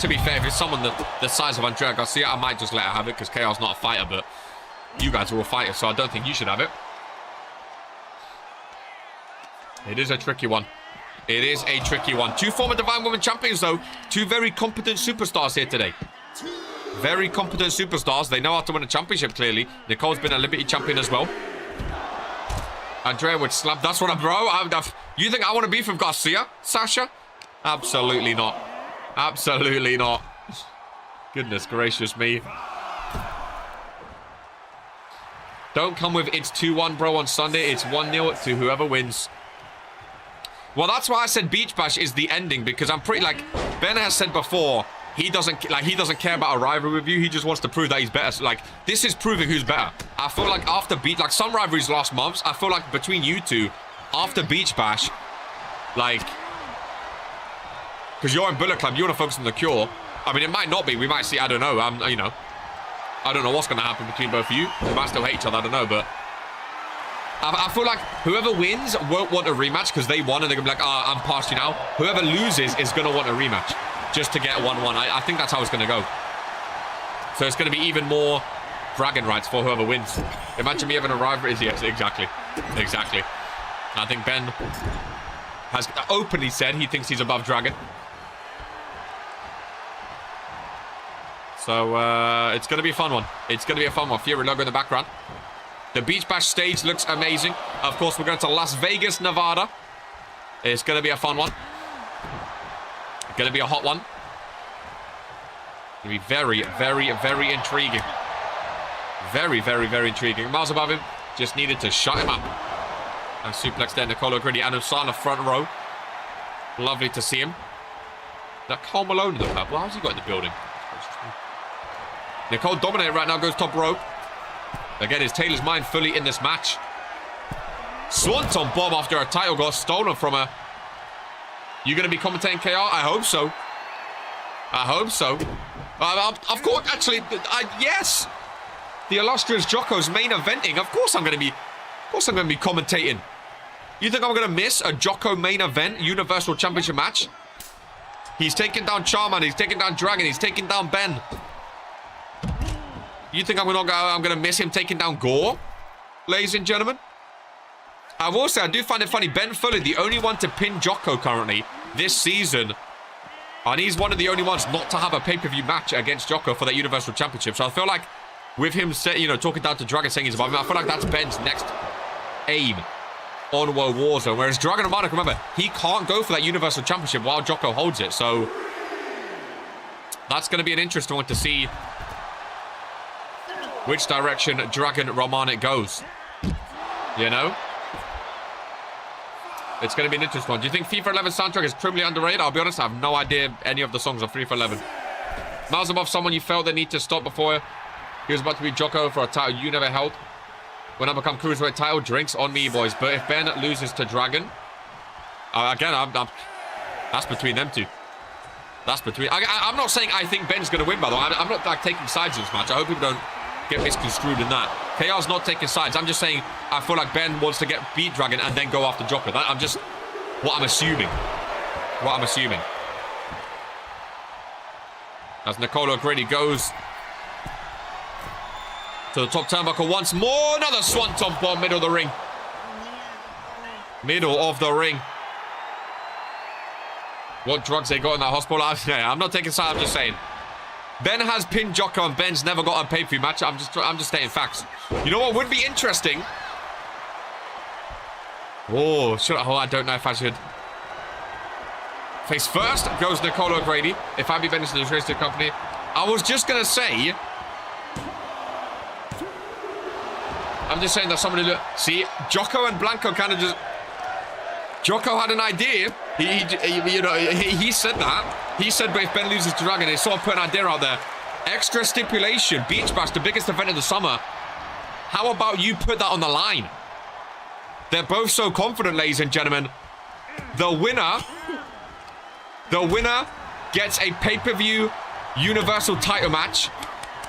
To be fair, if it's someone the size of Andrea Garcia, I might just let her have it, because KR's not a fighter, but you guys are all fighters, so I don't think you should have it. It is a tricky one. It is a tricky one. Two former Divine Women champions, though. Two very competent superstars here today. Very competent superstars. They know how to win a championship, clearly. Nicole's been a Liberty champion as well. Andrea would slap. That's what I'm, bro. You think I want to beef with Garcia, Sasha? Absolutely not. Absolutely not. Goodness gracious me. Don't come with it's 2-1, bro, on Sunday. It's 1-0 to whoever wins. Well, that's why I said Beach Bash is the ending, because I'm pretty, like, Ben has said before, he doesn't care about a rivalry with you. He just wants to prove that he's better. So, like, this is proving who's better. I feel like after like some rivalries last months, I feel like between you two, after Beach Bash, like, because you're in Bullet Club, you want to focus on the Cure. I mean, it might not be. We might see. I don't know. You know, I don't know what's going to happen between both of you. We might still hate each other. I don't know, but I feel like whoever wins won't want a rematch because they won and they're going to be like, I'm past you now. Whoever loses is going to want a rematch just to get 1-1. I think that's how it's going to go. So it's going to be even more bragging rights for whoever wins. Imagine me having a rivalry. Yes, exactly. Exactly. I think Ben has openly said he thinks he's above Dragon. So, it's going to be a fun one. It's going to be a fun one. Fury logo in the background. The Beach Bash stage looks amazing. Of course, we're going to Las Vegas, Nevada. It's going to be a fun one. Going to be a hot one. Going to be very, very, very intriguing. Very, very, very intriguing. Miles above him. Just needed to shut him up. And suplex there, Nicolo Gritty and Usana front row. Lovely to see him. That Carl Malone in the purple. How's he got in the building? Nicole dominated right now, goes top rope. Again, is Taylor's mind fully in this match? Swanton bomb after her title got stolen from her. You going to be commentating KR? I hope so. I hope so. Of course, actually, yes. The illustrious Jocko's main eventing. Of course I'm going to be commentating. You think I'm going to miss a Jocko main event Universal Championship match? He's taking down Charman. He's taking down Dragon. He's taking down Ben. You think I'm going to miss him taking down Gore? Ladies and gentlemen. I will say, I do find it funny. Ben Fuller, the only one to pin Jocko currently this season. And he's one of the only ones not to have a pay-per-view match against Jocko for that Universal Championship. So I feel like with him, talking down to Dragon saying he's above him, I feel like that's Ben's next aim on World Warzone. Whereas Dragon and Monaco, remember, he can't go for that Universal Championship while Jocko holds it. So that's going to be an interesting one to see which direction Dragon Romanic goes. You know? It's going to be an interesting one. Do you think FIFA 11 soundtrack is criminally underrated? I'll be honest, I have no idea any of the songs of FIFA 11. Miles above someone you felt they need to stop before he was about to be Jocko for a title you never held. When I become Cruiserweight title, drinks on me, boys. But if Ben loses to Dragon, again, that's between them two. That's between... I'm not saying I think Ben's going to win, by the way. I'm not like taking sides in this match. I hope people don't get misconstrued in that. KR's not taking sides. I'm just saying I feel like Ben wants to beat Dragon and then go after Jocko. I'm just what I'm assuming. As Nicolo Grady goes to the top turnbuckle once more. Another swanton bomb, middle of the ring. Middle of the ring. What drugs they got in that hospital? I'm not taking sides. I'm just saying. Ben has pinned Jocko and Ben's never got a pay-per-view match. I'm just stating facts. You know what would be interesting? Oh, I don't know if I should. Face first goes Nicolo Grady. If I be Ben, it's the disgrace to the company. I was just going to say... I'm just saying that somebody... See, Jocko and Blanco kind of just... Jocko had an idea. He said that. He said, but if Ben loses to Dragon, they sort of put an idea out there. Extra stipulation, Beach Bash, the biggest event of the summer. How about you put that on the line? They're both so confident, ladies and gentlemen. The winner gets a pay-per-view Universal title match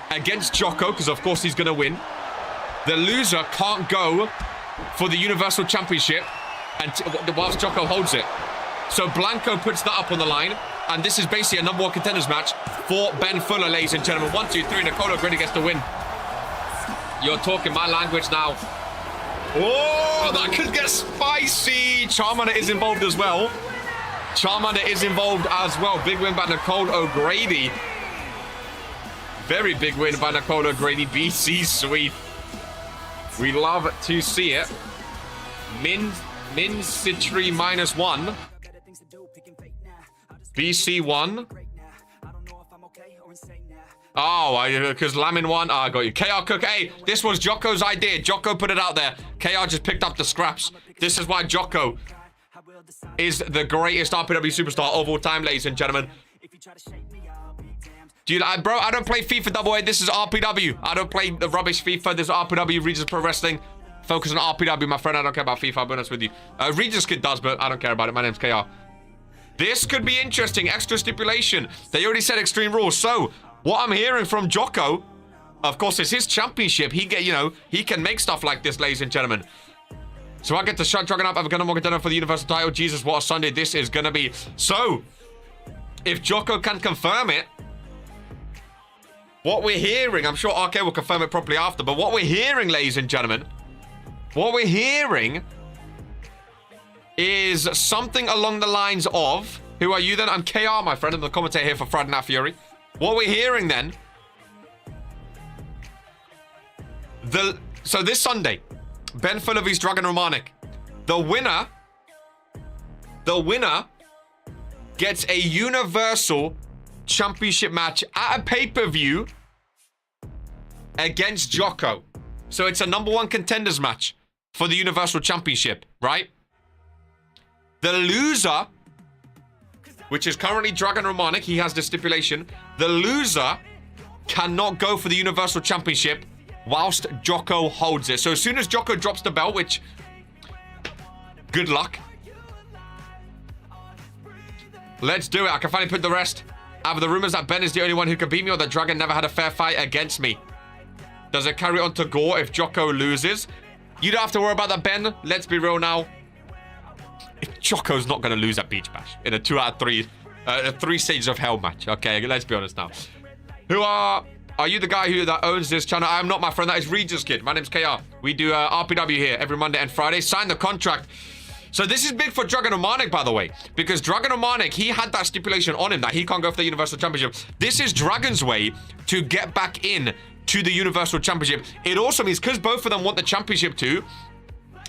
against Jocko, because of course he's going to win. The loser can't go for the Universal Championship whilst Jocko holds it. So Blanco puts that up on the line. And this is basically a number one contenders match for Ben Fuller, ladies and gentlemen. 1, 2, 3. Nicolo Gritty gets the win. You're talking my language now. Oh, that could get spicy. Charmander is involved as well. Charmander is involved as well. Big win by Nicole O'Grady. Very big win by Nicole O'Grady. BC sweep. We love to see it. Min Citri -1. BC 1. Oh, because Lamin won. I got you. KR Cook. Hey, this was Jocko's idea. Jocko put it out there. KR just picked up the scraps. This is why Jocko is the greatest RPW superstar of all time, ladies and gentlemen. Dude, bro, I don't play FIFA double A. This is RPW. I don't play the rubbish FIFA. This is RPW, Regents Pro Wrestling. Focus on RPW, my friend. I don't care about FIFA. I'll be honest with you. Regentskid does, but I don't care about it. My name's KR. This could be interesting. Extra stipulation. They already said extreme rules. So, what I'm hearing from Jocko, of course, it's his championship. He can make stuff like this, ladies and gentlemen. So I get to shut Dragon up. I'm going to walk it for the Universal title. Jesus, what a Sunday this is going to be. So, if Jocko can confirm it, what we're hearing, I'm sure RK will confirm it properly after, but what we're hearing, ladies and gentlemen, what we're hearing is something along the lines of, who are you then? I'm KR, my friend. I'm the commentator here for Friday Night Fury. What we're hearing then, so this Sunday, Ben Fuller vs Dragon Romanik. The winner gets a Universal Championship match at a pay-per-view against Jocko. So it's a #1 contenders match for the Universal Championship, right? The loser, which is currently Dragon Romanik, he has the stipulation. The loser cannot go for the Universal Championship whilst Jocko holds it. So as soon as Jocko drops the belt, which, good luck. Let's do it. I can finally put the rest. Out of the rumors that Ben is the only one who can beat me or that Dragon never had a fair fight against me. Does it carry on to Gore if Jocko loses? You don't have to worry about that, Ben. Let's be real now. If Jocko's not going to lose at Beach Bash in a 2 out of 3, a 3 stages of hell match. Okay, let's be honest now. Are you the guy that owns this channel? I am not, my friend. That is Regentskid. My name's KR. We do RPW here every Monday and Friday. Sign the contract. So this is big for Dragon Romanik, by the way, because Dragon Romanik, he had that stipulation on him that he can't go for the Universal Championship. This is Dragon's way to get back in to the Universal Championship. It also means, because both of them want the championship too,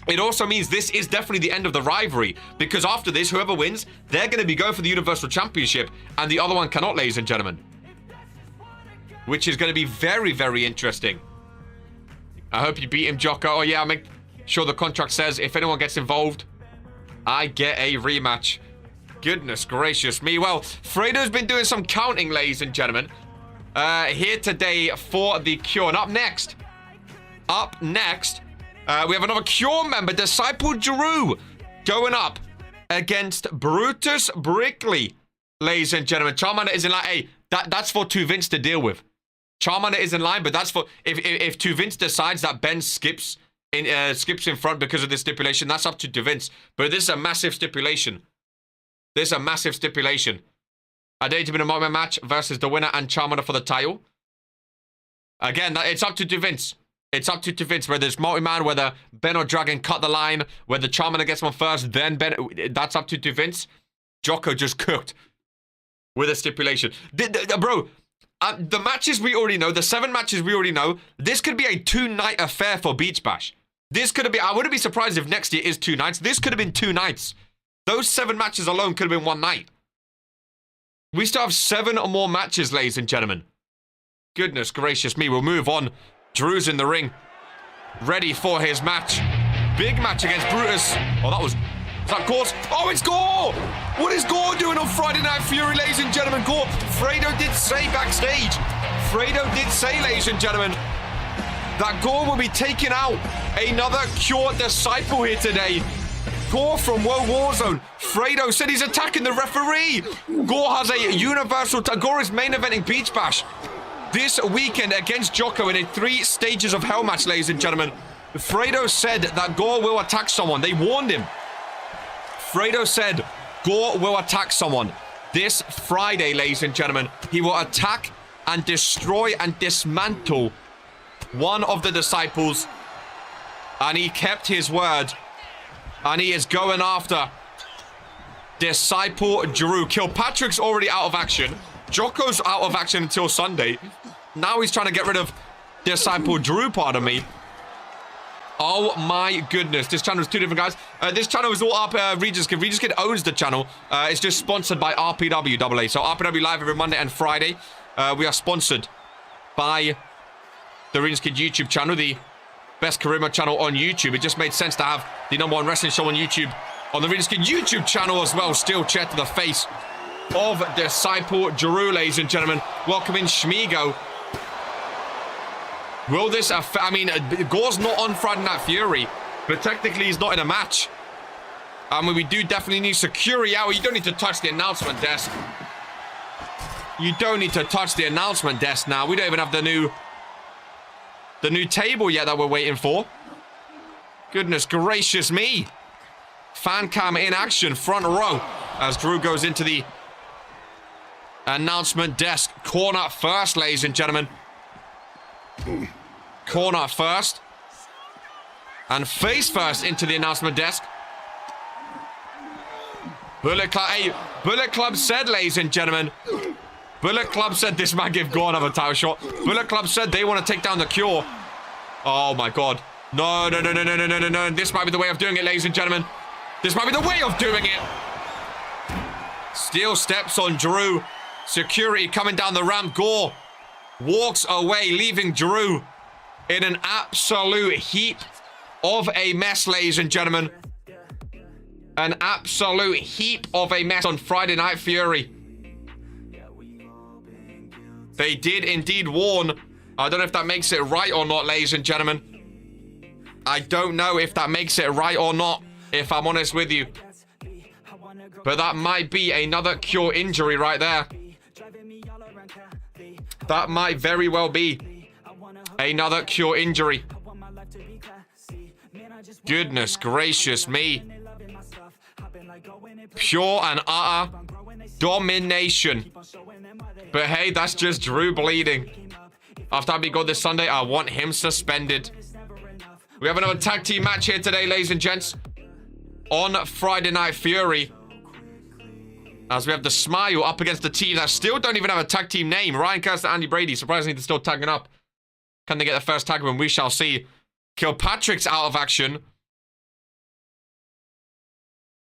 it also means this is definitely the end of the rivalry, because after this, whoever wins, they're going to be going for the Universal Championship, and the other one cannot, ladies and gentlemen. Which is going to be very, very interesting. I hope you beat him, Jocko. Oh yeah, I'll make sure the contract says if anyone gets involved, I get a rematch. Goodness gracious me. Well, Fredo's been doing some counting, ladies and gentlemen, here today for the Cure. And up next, we have another Cure member, Disciple Drew, going up against Brutus Brickley, ladies and gentlemen. Charmander is in line. Hey, that's for 2 Vince to deal with. Charmander is in line, but that's for if 2 Vince decides that Ben skips in front because of this stipulation, that's up to 2 Vince. But this is a massive stipulation. I dare to be in a moment match versus the winner and Charmander for the title. Again, it's up to 2 Vince. It's up to 2 Vince, whether it's multi-man, whether Ben or Dragon cut the line, whether Charmander gets one first, then Ben. That's up to 2 Vince. Jocko just cooked with a stipulation. Bro, the matches we already know, the 7 matches we already know, this could be a 2-night affair for Beach Bash. This could have been, I wouldn't be surprised if next year is 2 nights. This could have been 2 nights. Those 7 matches alone could have been 1 night. We still have 7 or more matches, ladies and gentlemen. Goodness gracious me. We'll move on. Drew's in the ring. Ready for his match. Big match against Brutus. Oh, is that Gore's? Oh, it's Gore! What is Gore doing on Friday Night Fury, ladies and gentlemen? Gore, Fredo did say backstage. Ladies and gentlemen, that Gore will be taking out another Cure disciple here today. Gore from World Warzone. Fredo said he's attacking the referee. Gore has a universal... Gore is main eventing Beach Bash this weekend against Jocko in a 3 stages of hell match, ladies and gentlemen. Fredo said that Gore will attack someone. They warned him. Fredo said Gore will attack someone. This Friday, ladies and gentlemen, he will attack and destroy and dismantle one of the disciples And he kept his word. And he is going after Disciple Drew. Kilpatrick's already out of action. Jocko's out of action until Sunday. Now he's trying to get rid of Disciple Drew, pardon me. Oh my goodness. This channel is two different guys. This channel is all up Regentskid. Regentskid owns the channel. It's just sponsored by RPW AA. So RPW live every Monday and Friday. We are sponsored by the Regentskid YouTube channel, the best charisma channel on YouTube. It just made sense to have the #1 wrestling show on YouTube on the Regentskid YouTube channel as well. Steel chair to the face of Disciple Drew, ladies and gentlemen. Welcome in Shmigo. Will this affect... I mean, Gore's not on Friday Night Fury, but technically he's not in a match. I mean, we do definitely need security out. You don't need to touch the announcement desk. You don't need to touch the announcement desk now. We don't even have the new table yet that we're waiting for. Goodness gracious me. Fan cam in action, front row, as Drew goes into the announcement desk. Corner first, ladies and gentlemen. Corner first. And face first into the announcement desk. Bullet Club, hey, Bullet Club said, ladies and gentlemen. Bullet Club said this might give Gore another title shot. Bullet Club said they want to take down the Cure. Oh my god. No. This might be the way of doing it, ladies and gentlemen. This might be the way of doing it. Steel steps on Drew. Security coming down the ramp. Gore walks away, leaving Drew in an absolute heap of a mess, ladies and gentlemen. An absolute heap of a mess on Friday Night Fury. They did indeed warn. I don't know if that makes it right or not, ladies and gentlemen. I don't know if that makes it right or not, if I'm honest with you. But that might be another Cure injury right there. That might very well be another Cure injury. Goodness gracious me. Pure and utter domination. But hey, that's just Drew bleeding. After having gone this Sunday, I want him suspended. We have another tag team match here today, ladies and gents. On Friday Night Fury. As we have the Smile up against the team that still don't even have a tag team name. Ryan Curtis and Andy Brady. Surprisingly, they're still tagging up. Can they get the first tag win? We shall see. Kilpatrick's out of action.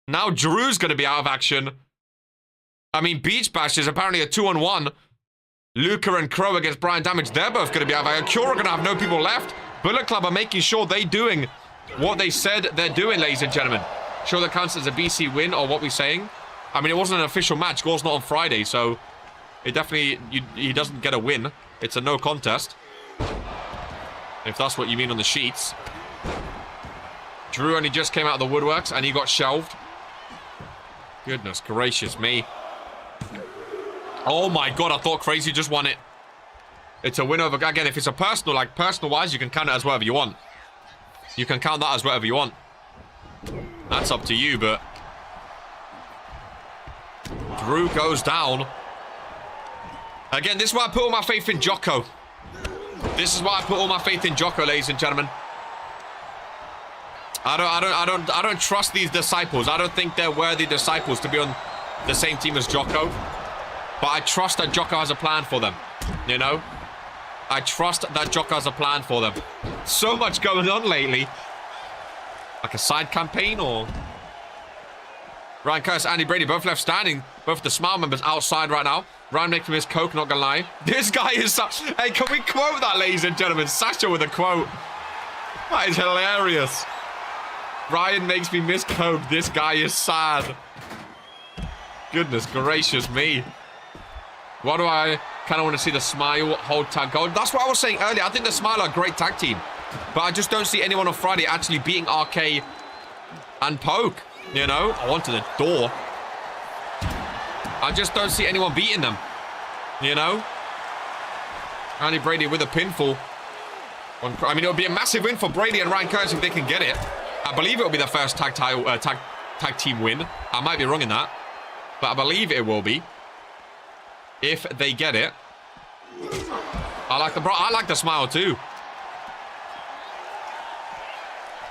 Now Drew's going to be out of action. I mean, Beach Bash is apparently a 2-on-1. Luca and Crow against Brian Damage. They're both going to be out of action. Cure are going to have no people left. Bullet Club are making sure they're doing what they said they're doing, ladies and gentlemen. Sure that counts as a BC win, or what we're saying. I mean, it wasn't an official match. Gore's not on Friday, so it definitely... he doesn't get a win. It's a no contest. If that's what you mean on the sheets. Drew only just came out of the woodworks, and he got shelved. Goodness gracious me. Oh my god, I thought Crazy just won it. It's a win over... Again, if it's a personal, like personal-wise, you can count it as whatever you want. You can count that as whatever you want. That's up to you, but... Drew goes down. Again, this is why I put all my faith in Jocko. This is why I put all my faith in Jocko, ladies and gentlemen. I don't trust these disciples. I don't think they're worthy disciples to be on the same team as Jocko. But I trust that Jocko has a plan for them. You know? I trust that Jocko has a plan for them. So much going on lately. Like a side campaign, or... Ryan Curtis, Andy Brady, both left standing. Both the Smile members outside right now. Ryan making his coke, not gonna lie. This guy is... Hey, can we quote that, ladies and gentlemen? Sasha with a quote. That is hilarious. Ryan makes me miss coke. This guy is sad. Goodness gracious me. Why do I kind of want to see the Smile hold tag gold? That's what I was saying earlier. I think the Smile are a great tag team. But I just don't see anyone on Friday actually beating RK and Poke. You know, I wanted the door. I just don't see anyone beating them. You know? Andy Brady with a pinfall. I mean, it would be a massive win for Brady and Ryan Curtis if they can get it. I believe it will be the first tag team win. I might be wrong in that. But I believe it will be. If they get it. I like the Smile too.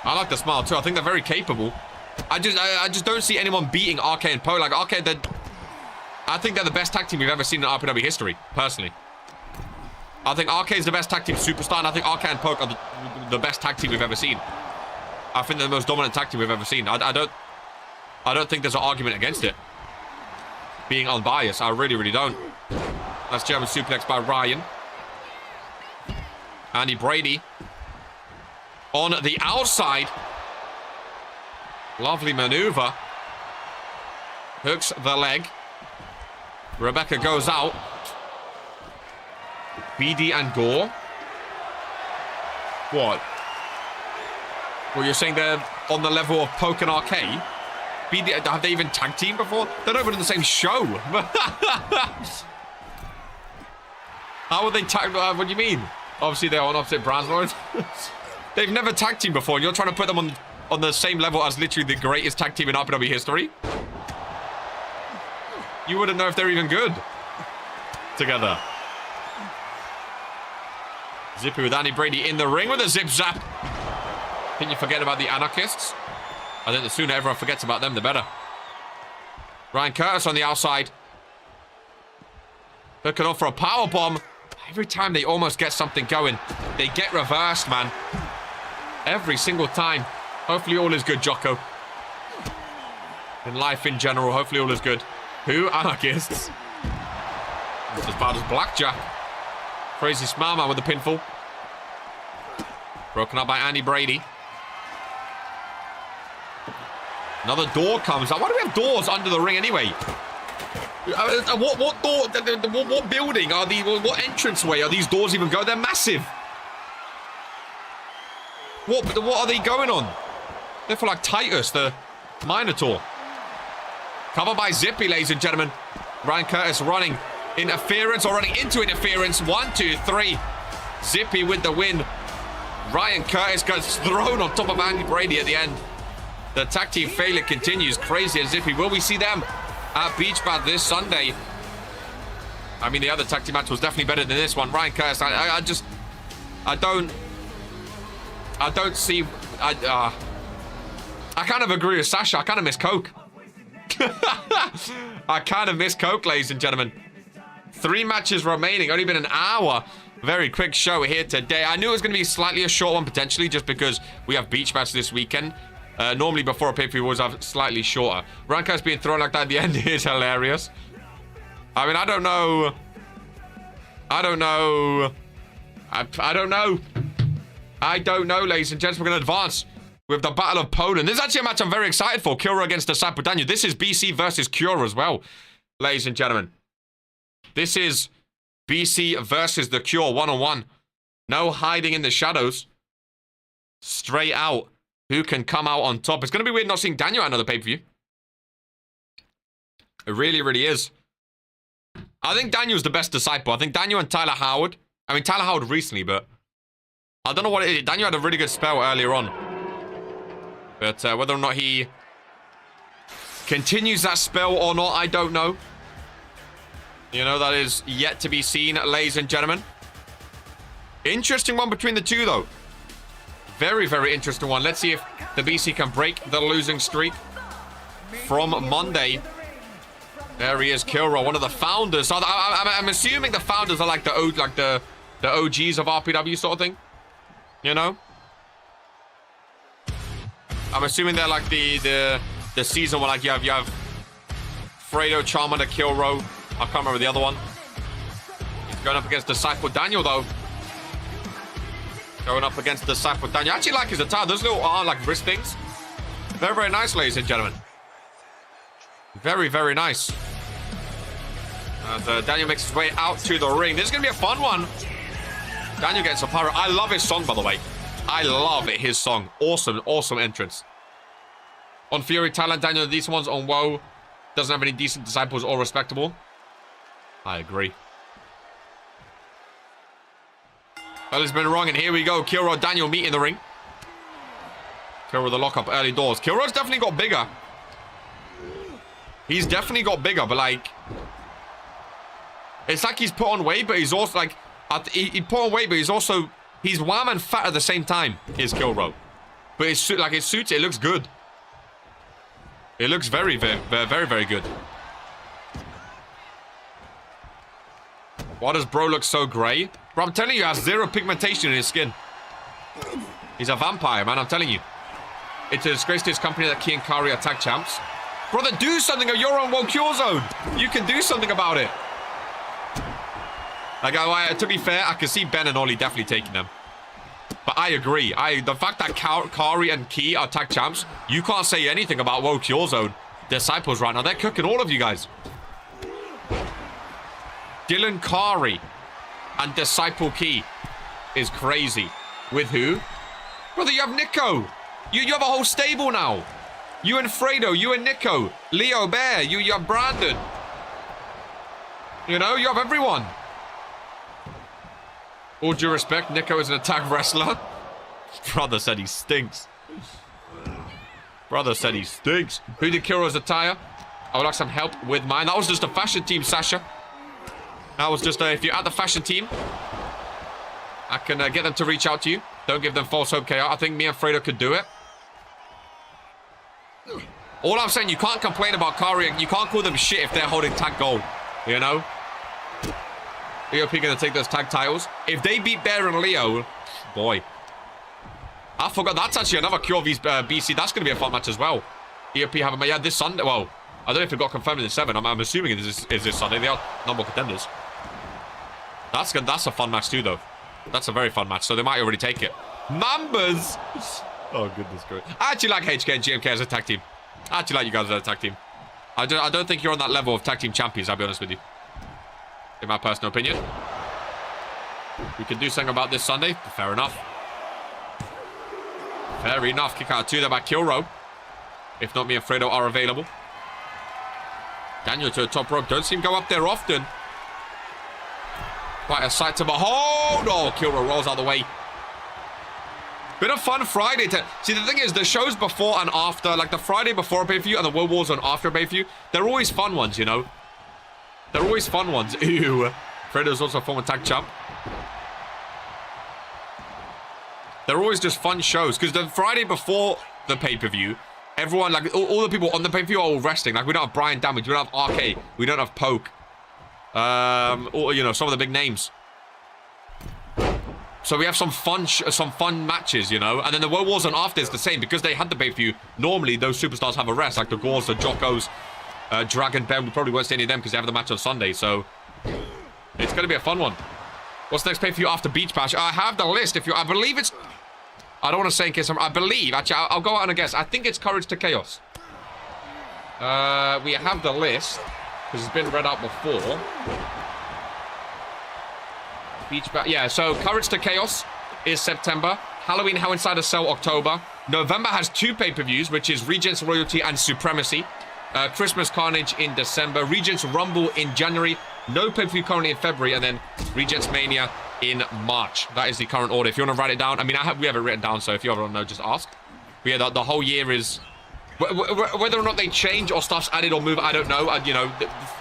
I like the smile too. I think they're very capable. I just don't see anyone beating RK and Poe. Like RK, I think they're the best tag team we've ever seen in RPW history, personally. I think RK is the best tag team superstar, and I think RK and Poke are the best tag team we've ever seen. I think they're the most dominant tag team we've ever seen. I don't think there's an argument against it. Being unbiased, I really, really don't. That's German suplex by Ryan. Andy Brady on the outside. Lovely maneuver. Hooks the leg. Rebecca goes out. BD and Gore. What? Well, you're saying they're on the level of Poke and RK? BD, have they even tag teamed before? They're not even in the same show. How would they tag? What do you mean? Obviously, they're on opposite brands, Lawrence. They've never tag teamed before. And you're trying to put them on the same level as literally the greatest tag team in RPW history? You wouldn't know if they're even good together. Zippy with Andy Brady in the ring with a zip zap. I think you forget about the anarchists. I think the sooner everyone forgets about them, the better. Ryan Curtis on the outside. Looking off for a power bomb. Every time they almost get something going, they get reversed, man. Every single time. Hopefully all is good, Jocko. In life in general, hopefully all is good. Who? Anarchists. It's as bad as Blackjack. Crazy Smile Man with the pinfall. Broken up by Andy Brady. Another door comes up. Why do we have doors under the ring anyway? What door? What building are the? What entranceway are these doors even go? They're massive. What are they going on? They're for like Titus, the Minotaur. Covered by Zippy, ladies and gentlemen. Ryan Curtis running interference or running into interference. 1, 2, 3. Zippy with the win. Ryan Curtis gets thrown on top of Andy Brady at the end. The tag team failure continues. Crazy and Zippy. Will we see them at Beach Bath this Sunday? I mean, the other tag team match was definitely better than this one. Ryan Curtis, I don't see. I kind of agree with Sasha. I kind of miss Coke. I kind of miss Coke, ladies and gentlemen. 3 matches remaining. Only been an hour. Very quick show here today. I knew it was going to be slightly a short one, potentially, just because we have Beach Match this weekend. Normally, before a pay-per-view, we always have slightly shorter. Ranko's being thrown like that at the end is hilarious. I mean, I don't know. I don't know, ladies and gents. We're going to advance with the Battle of Poland. This is actually a match I'm very excited for. Cura against Disciple Daniel. This is BC versus Cura as well, ladies and gentlemen. This is BC versus the Cure one-on-one. No hiding in the shadows. Straight out. Who can come out on top? It's going to be weird not seeing Daniel at another pay-per-view. It really, really is. I think Daniel's the best Disciple. I think Daniel and Tyler Howard. I mean, Tyler Howard recently, but I don't know what it is. Daniel had a really good spell earlier on. But whether or not he continues that spell or not, I don't know. You know, that is yet to be seen, ladies and gentlemen. Interesting one between the two, though. Very, very interesting one. Let's see if the BC can break the losing streak from Monday. There he is, Kilroy, one of the founders. So I'm assuming the founders are like the OGs of RPW sort of thing. You know? I'm assuming they're like the season where like you have Fredo, Charmander, Kilroy. I can't remember the other one. He's going up against Disciple Daniel, though. Going up against Disciple Daniel. I actually like his attire. Those little like wrist things. Very, very nice, ladies and gentlemen. Very, very nice. And Daniel makes his way out to the ring. This is going to be a fun one. Daniel gets a pyro. I love his song, by the way. I love it, his song. Awesome, awesome entrance. On Fury, Thailand, Daniel, these ones on WoW. Doesn't have any decent disciples or respectable. I agree. Well, it's been wrong, and here we go. Kilroy, Daniel meet in the ring. Kilroy with the lock-up early doors. Kilroy's definitely got bigger. He's definitely got bigger, but like... It's like he's put on weight, but he's also like... He put on weight, but he's also... He's wham and fat at the same time, is Kilroy. But it suits it. It looks good. It looks very, very good. Why does bro look so grey? Bro, I'm telling you, he has zero pigmentation in his skin. He's a vampire, man. I'm telling you. It's a disgrace to his company that Key and Kari are tag champs. Brother, do something of your own World Cure Zone. You can do something about it. Like, to be fair, I can see Ben and Ollie definitely taking them. But I agree. The fact that Kari and Key are tag champs, you can't say anything about World Cure Zone Disciples right now. They're cooking all of you guys. Dylan Kari and Disciple Key is crazy. With who? Brother, you have Nico. You have a whole stable now. You and Fredo, you and Nico, Leo Bear, you have Brandon. You know, you have everyone. All due respect, Nico is an attack wrestler. Brother said he stinks. Brother said he stinks. Who did Kiro's attire? I would like some help with mine. That was just a fashion team, Sasha. That was just if you're at the fashion team, I can get them to reach out to you. Don't give them false hope, KR. I think me and Fredo could do it. All I'm saying, you can't complain about Kari. You can't call them shit if they're holding tag gold. You know? EOP gonna take those tag titles. If they beat Bear and Leo, boy. I forgot. That's actually another Cure vs BC. That's gonna be a fun match as well. EOP have a match this Sunday. Well, I don't know if it got confirmed in the 7. I'm assuming it is this Sunday. They are number contenders. That's a fun match too, though. That's a very fun match. So they might already take it. Mambas! Oh, goodness gracious. I actually like HK and GMK as a tag team. I actually like you guys as a tag team. I don't think you're on that level of tag team champions, I'll be honest with you. In my personal opinion. We can do something about this Sunday. Fair enough. Fair enough. Kick out 2 there by Kilro. If not, me and Fredo are available. Daniel to the top rope. Don't see him go up there often. Quite a sight to behold. Oh, Kilro rolls out of the way. Bit of fun Friday. See, the thing is, the shows before and after, like the Friday before a pay-per-view and the World War Zone after a pay-per-view, they're always fun ones, you know? They're always fun ones. Ew. Fredo's also a former tag champ. They're always just fun shows. Because the Friday before the pay-per-view, everyone, like, all the people on the pay-per-view are all wrestling. Like, we don't have Brian Damage. We don't have RK. We don't have Poke. Or, you know, some of the big names. So we have some fun matches, you know. And then the World War Zone after is the same. Because they had the pay-per-view, normally those superstars have a rest. Like the Gores, the Jocos, Dragon Ben. We probably won't see any of them because they have the match on Sunday. So it's going to be a fun one. What's the next pay-per-view after Beach Bash? I have the list. I believe it's... I don't want to say in case I believe. Actually, I'll go out on a guess. I think it's Courage to Chaos. We have the list. Because it's been read out before. Beach Bash. Yeah, so Courage to Chaos is September. Halloween Hell Inside a Cell, October. November has 2 pay-per-views, which is Regents Royalty and Supremacy. Christmas Carnage in December. Regents Rumble in January. No pay-per-view currently in February. And then Regents Mania in March. That is the current order. If you want to write it down. I mean, we have it written down, so if you ever don't know, just ask. But yeah, the whole year is... Whether or not they change or stuff's added or move, I don't know. You know,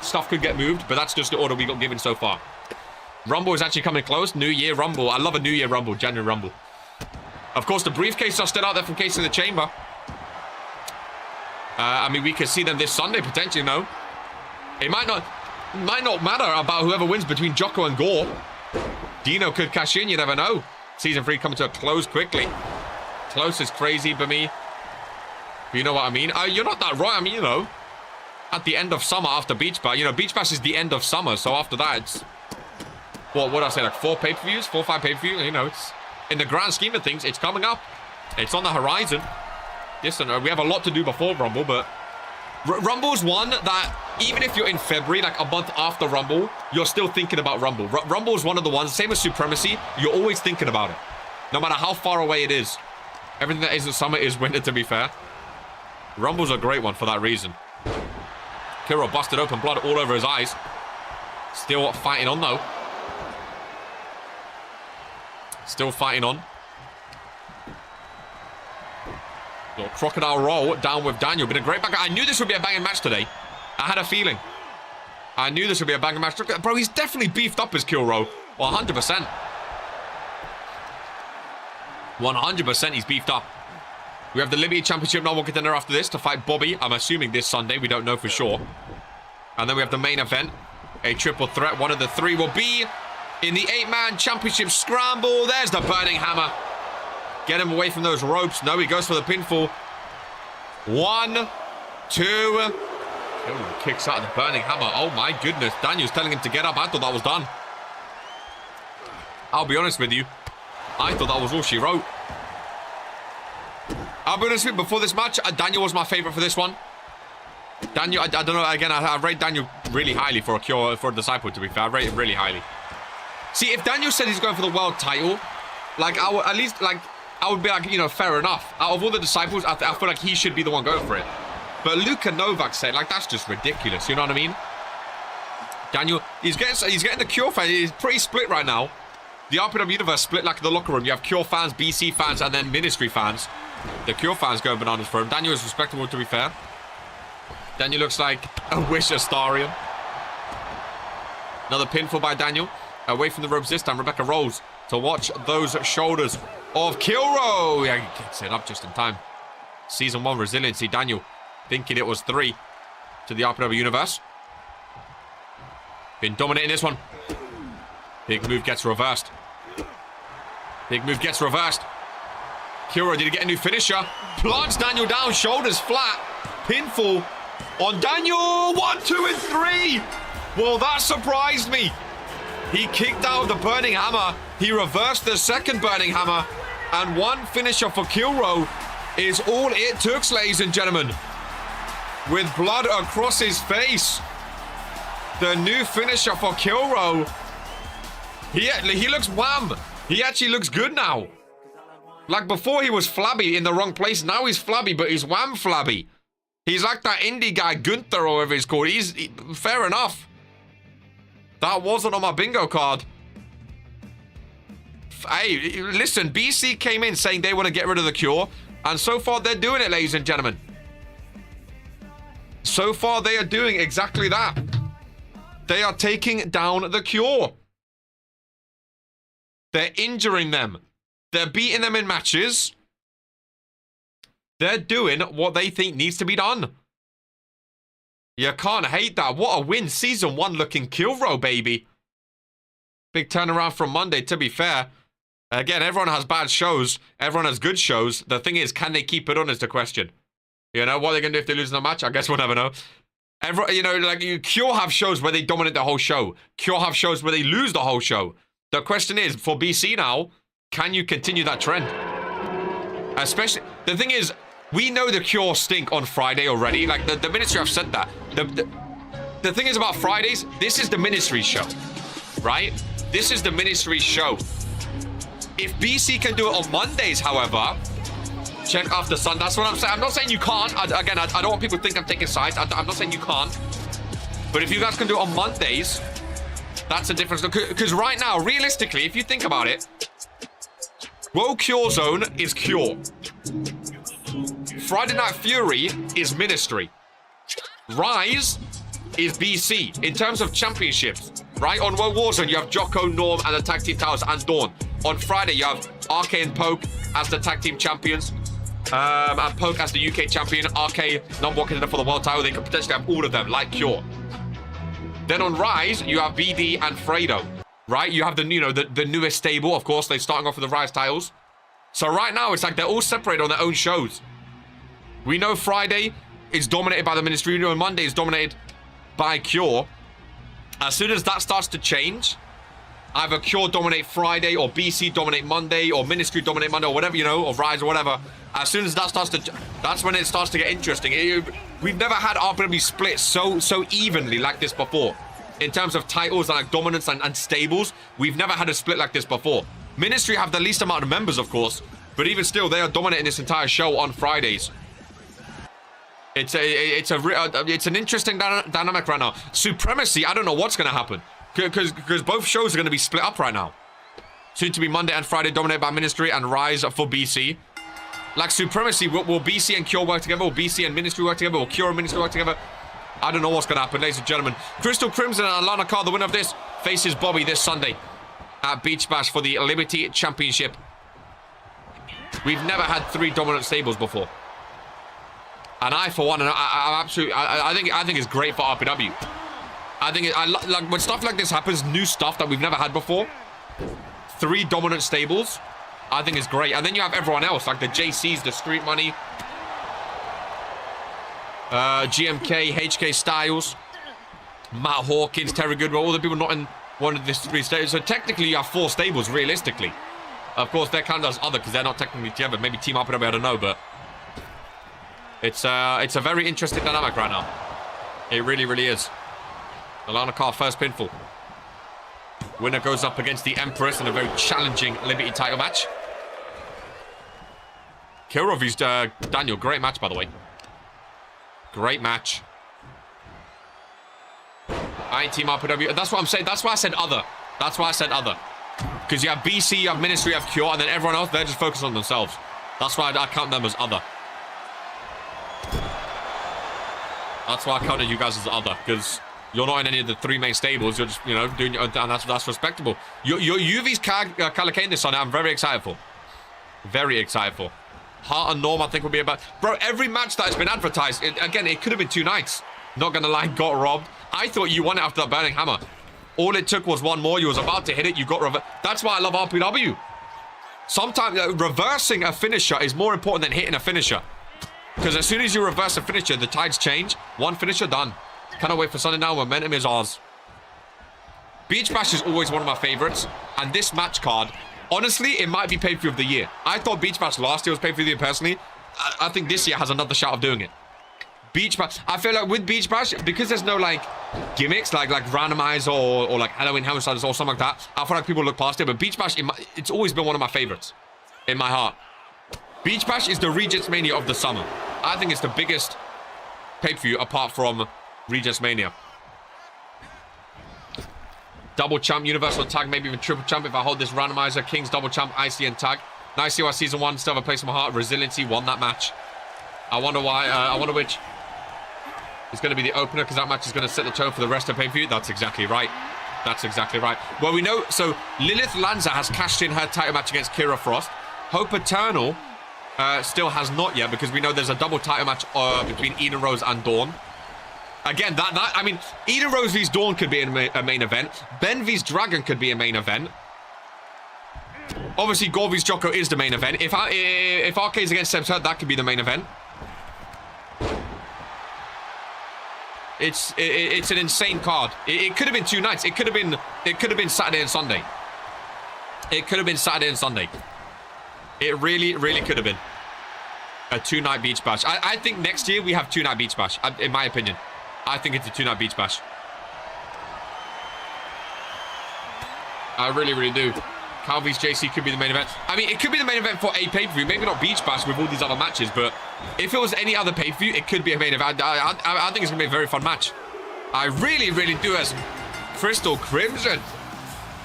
stuff could get moved, but that's just the order we got given so far. Rumble is actually coming close. New Year Rumble. I love a New Year Rumble. January Rumble. Of course, the briefcases are still out there from Case in the Chamber. I mean, we could see them this Sunday, potentially, no? It might not matter about whoever wins between Jocko and Gore. Dino could cash in, you never know. Season 3 coming to a close quickly. Close is crazy for me. But you know what I mean? You're not that right. I mean, you know, at the end of summer after Beach Bash, you know, Beach Bash is the end of summer. So after that, it's... What would I say, like 4 pay-per-views? 4 or 5 pay-per-views? You know, it's... In the grand scheme of things, it's coming up. It's on the horizon. Yes and no. We have a lot to do before Rumble, but... Rumble's one that, even if you're in February, like a month after Rumble, you're still thinking about Rumble. Rumble's one of the ones, same as Supremacy, you're always thinking about it. No matter how far away it is. Everything that isn't summer is winter, to be fair. Rumble's a great one for that reason. Kiro busted open, blood all over his eyes. Still fighting on, though. Still fighting on. Little crocodile roll down with Daniel. Been a great back. I knew this would be a banging match today. I had a feeling. I knew this would be a banging match. Look at, bro, he's definitely beefed up as Kiro. 100%. 100% he's beefed up. We have the Liberty Championship number 1 contender after this to fight Bobby. I'm assuming this Sunday. We don't know for sure. And then we have the main event. A triple threat. One of the 3 will be in the 8-man championship scramble. There's the burning hammer. Get him away from those ropes. No, he goes for the pinfall. 1, 2. Oh, kicks out of the burning hammer. Oh my goodness. Daniel's telling him to get up. I thought that was done. I'll be honest with you. I thought that was all she wrote. I'll be honest with you, before this match, Daniel was my favorite for this one. Daniel, I don't know, again, I rate Daniel really highly for a Disciple, to be fair. I rate him really highly. See, if Daniel said he's going for the world title, like, I would at least, like, I would be like, you know, fair enough. Out of all the Disciples, I feel like he should be the one going for it. But Luka Novak said, like, that's just ridiculous, you know what I mean? Daniel, he's getting the Cure fan. He's pretty split right now. The RPW universe split like the locker room. You have Cure fans, BC fans, and then Ministry fans. The Cure fans going bananas for him. Daniel is respectable, to be fair. Daniel looks like a Wish Astarian. Another pinfall by Daniel. Away from the ropes this time. Rebecca rolls to watch those shoulders of Kilro. Yeah, he gets it up just in time. Season 1 resiliency. Daniel thinking it was 3 to the RPW universe. Been dominating this one. Big move gets reversed. Big move gets reversed. Kiro, did he get a new finisher? Plants Daniel down, shoulders flat. Pinfall on Daniel. 1, 2, and 3. Well, that surprised me. He kicked out the burning hammer. He reversed the second burning hammer. And 1 finisher for Kilro is all it took, ladies and gentlemen. With blood across his face. The new finisher for Kilro. He looks wham. He actually looks good now. Like before he was flabby in the wrong place. Now he's flabby, but he's wham flabby. He's like that indie guy, Gunther, or whatever he's called. Fair enough. That wasn't on my bingo card. Hey, listen, BC came in saying they want to get rid of the Cure. And so far, they're doing it, ladies and gentlemen. So far, they are doing exactly that. They are taking down the Cure. They're injuring them. They're beating them in matches. They're doing what they think needs to be done. You can't hate that. What a win. Season 1 looking Kilro, baby. Big turnaround from Monday, to be fair. Again, everyone has bad shows. Everyone has good shows. The thing is, can they keep it on is the question. You know, what are they going to do if they lose in the match? I guess we'll never know. You know, like, Cure have shows where they dominate the whole show. Cure have shows where they lose the whole show. The question is, for BC now, can you continue that trend? Especially, the thing is, we know the Cure stink on Friday already. Like, the Ministry have said that. The thing is about Fridays, this is the Ministry show, right? This is the Ministry show. If BC can do it on Mondays, however, check after Sun. That's what I'm saying. I'm not saying you can't. I don't want people to think I'm taking sides. I'm not saying you can't. But if you guys can do it on Mondays, that's a difference. Because right now, realistically, if you think about it, World Cure Zone is Cure. Friday Night Fury is Ministry. Rise is BC. In terms of championships, right? On World War Zone, you have Jocko, Norm, and the Tag Team Towers, and Dawn. On Friday, you have RK and Poke as the Tag Team Champions. And Poke as the UK Champion. RK, number 1 contender for the world title. They could potentially have all of them, like Cure. Then on Rise, you have BD and Fredo, right? You have the newest stable, of course. They're starting off with the Rise titles. So right now, it's like they're all separated on their own shows. We know Friday is dominated by the Ministry. We know Monday is dominated by Cure. As soon as that starts to change, either Cure dominate Friday, or BC dominate Monday, or Ministry dominate Monday, or whatever, you know, or Rise, or whatever. As soon as that starts to, that's when it starts to get interesting. We've never had RPW split so evenly like this before. In terms of titles and like dominance and stables, we've never had a split like this before. Ministry have the least amount of members, of course, but even still, they are dominating this entire show on Fridays. It's an interesting dynamic right now. Supremacy, I don't know what's going to happen, because both shows are going to be split up right now. Soon to be Monday and Friday dominated by Ministry, and Rise for BC. Like Supremacy, will BC and Cure work together? Will BC and Ministry work together? Will Cure and Ministry work together? I don't know what's going to happen, ladies and gentlemen. Crystal Crimson and Alana Carr, the winner of this, faces Bobby this Sunday at Beach Bash for the Liberty Championship. We've never had 3 dominant stables before. And I, for one, and I'm absolutely, I think it's great for RPW. I think like when stuff like this happens, new stuff that we've never had before. 3 dominant stables, I think is great. And then you have everyone else, like the JCs, the Street Money, GMK, HK Styles, Matt Hawkins, Terry Goodwell, all the people not in one of these 3 stables. So technically you have 4 stables, realistically. Of course, they're kind of as other because they're not technically together. Maybe Team RPW, I don't know, but it's a very interesting dynamic right now. It really, really is. Alana Carr, first pinfall. Winner goes up against the Empress in a very challenging Liberty title match. Kira vs Daniel, great match, by the way. Great match. I ain't Team RPW. That's what I'm saying. That's why I said other. That's why I said other. Because you have BC, you have Ministry, you have Cure, and then everyone else, they're just focused on themselves. That's why I count them as other. That's why I counted you guys as other, because you're not in any of the 3 main stables. You're just, you know, doing your own thing, and that's respectable. Your UV's Calicaine this Sunday, I'm very excited for. Very excited for. Hart and Norm, I think, will be about... Bro, every match that has been advertised, again, it could have been 2 nights. Not gonna lie, got robbed. I thought you won it after that Burning Hammer. All it took was 1 more. You was about to hit it. You got That's why I love RPW. Sometimes reversing a finisher is more important than hitting a finisher. Because as soon as you reverse a finisher, the tides change. 1 finisher, done. Cannot wait for Sunday now. Momentum is ours. Beach Bash is always one of my favorites. And this match card, honestly, it might be pay-per-view of the year. I thought Beach Bash last year was pay-per-view of the year personally. I think this year has another shot of doing it. Beach Bash, I feel like with Beach Bash, because there's no like gimmicks like randomizer or like Halloween Hammer Sliders or something like that, I feel like people look past it. But Beach Bash, it's always been one of my favorites in my heart. Beach Bash is the Regents Mania of the summer. I think it's the biggest pay-per-view apart from Regents Mania. Double champ, universal tag, maybe even triple champ if I hold this randomizer. Kings double champ, IC and tag. Nice to see why season 1 still have a place in my heart. Resiliency won that match. I wonder why. I wonder which is going to be the opener, because that match is going to set the tone for the rest of the pay-per-view. That's exactly right. That's exactly right. Well, we know. So Lilith Lanza has cashed in her title match against Kira Frost. Hope Eternal still has not yet, because we know there's a double title match between Eden Rose and Dawn. Again, I mean, Eden Rose vs Dawn could be a main event. Ben vs Dragon could be a main event. Obviously, Gore vs Jocko is the main event. If Arcade's against Seb's Hurt, that could be the main event. It's an insane card. It could have been 2 nights. It could have been Saturday and Sunday. It could have been Saturday and Sunday. It really, really could have been a 2-night Beach Bash. I think next year we have 2-night Beach Bash. In my opinion, I think it's a 2-night Beach Bash. I really, really do. Calvi's JC could be the main event. I mean, it could be the main event for a pay-per-view. Maybe not Beach Bash with all these other matches, but if it was any other pay-per-view, it could be a main event. I think it's going to be a very fun match. I really, really do, as Crystal Crimson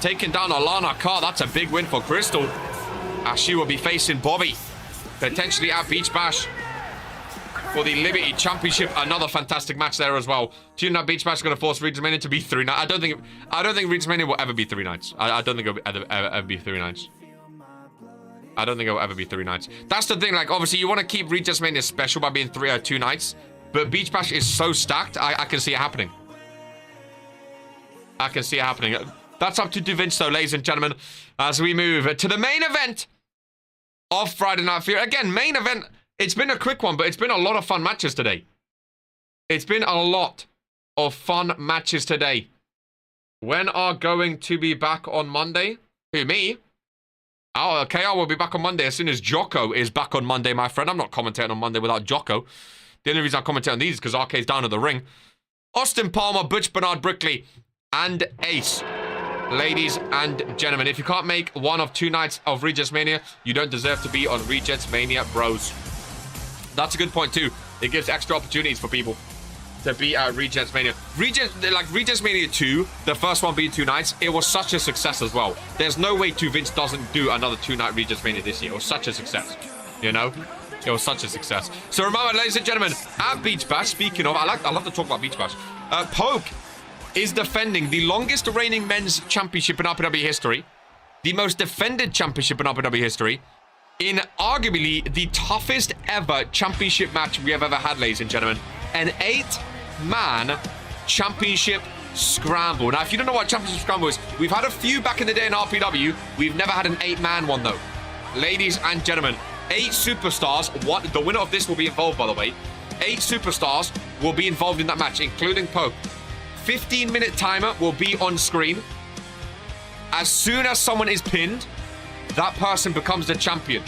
taking down Alana Carr. That's a big win for Crystal, as she will be facing Bobby, potentially at Beach Bash for the Liberty Championship. Another fantastic match there as well. 2-night Beach Bash is going to force Regents Mania to be 3 nights. I don't think Regents Mania will ever be 3 nights. I don't think it'll ever be 3 nights. I don't think it'll ever be 3 nights. That's the thing. Like, obviously, you want to keep Regents Mania special by being 2 nights, but Beach Bash is so stacked. I can see it happening. I can see it happening. That's up to Da Vinci, though, ladies and gentlemen, as we move to the main event of Friday Night Fear. Again, main event. It's been a quick one, but it's been a lot of fun matches today. It's been a lot of fun matches today. When are going to be back on Monday? Who, me? Oh, KR will be back on Monday as soon as Jocko is back on Monday, my friend. I'm not commentating on Monday without Jocko. The only reason I commentate on these is because RK's down at the ring. Austin Palmer, Butch Bernard Brickley, and Ace. Ladies and gentlemen, if you can't make one of 2 nights of Regents Mania, you don't deserve to be on Regents Mania, bros. That's a good point too. It gives extra opportunities for people to be at Regents Mania. Regents Mania 2, the first one being 2 nights, it was such a success as well. There's no way Vince doesn't do another 2-night Regents Mania this year. It was such a success, you know? It was such a success. So remember, ladies and gentlemen, at Beach Bash, speaking of, I love to talk about Beach Bash. Poke is defending the longest reigning men's championship in RPW history, the most defended championship in RPW history, in arguably the toughest ever championship match we have ever had, ladies and gentlemen. An 8-man championship scramble. Now, if you don't know what championship scramble is, we've had a few back in the day in RPW. We've never had an 8-man one, though. Ladies and gentlemen, 8 superstars. The winner of this will be involved, by the way. 8 superstars will be involved in that match, including Poke. 15-minute timer will be on screen. As soon as someone is pinned, that person becomes the champion,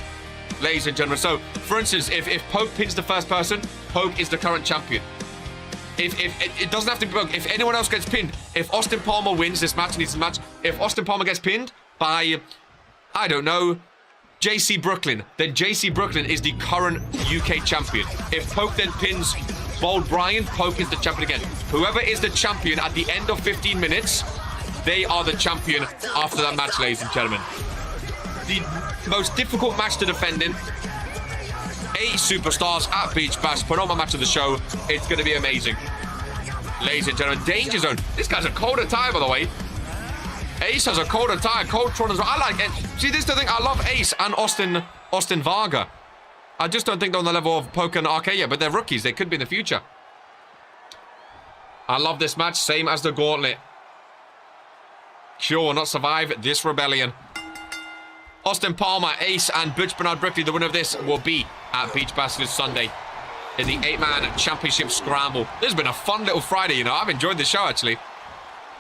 ladies and gentlemen. So, for instance, if Poke pins the first person, Poke is the current champion. If it doesn't have to be Poke. If anyone else gets pinned, if Austin Palmer wins this match, if Austin Palmer gets pinned by, I don't know, JC Brooklyn, then JC Brooklyn is the current UK champion. If Poke then pins Bold Brian, Poke is the champion again. Whoever is the champion at the end of 15 minutes, they are the champion after that match, ladies and gentlemen. The most difficult match to defend in. 8 superstars at Beach Bash. Put on my match of the show. It's going to be amazing. Ladies and gentlemen, Danger Zone. This guy's a cold attire, by the way. Ace has a cold attire. Coldtron as well. I like it. See, this is the thing. I love Ace and Austin Varga. I just don't think they're on the level of Poke and RK yet, but they're rookies. They could be in the future. I love this match. Same as the Gauntlet. Cure will not survive this rebellion. Austin Palmer, Ace, and Butch Bernard Brickley, the winner of this, will be at Beach Bash this Sunday in the 8-man championship scramble. This has been a fun little Friday, you know. I've enjoyed this show, actually.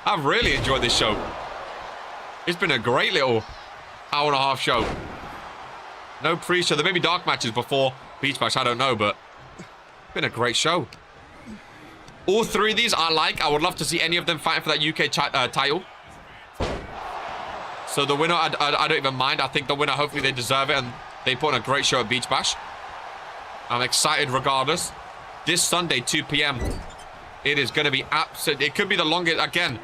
I've really enjoyed this show. It's been a great little hour-and-a-half show. No pre-show. There may be dark matches before Beach Bash, I don't know, but it's been a great show. All 3 of these I like. I would love to see any of them fighting for that UK title. So the winner, I don't even mind. I think the winner, hopefully they deserve it, and they put on a great show at Beach Bash. I'm excited regardless. This Sunday, 2 p.m. It is going to be absolute. It could be the longest. Again,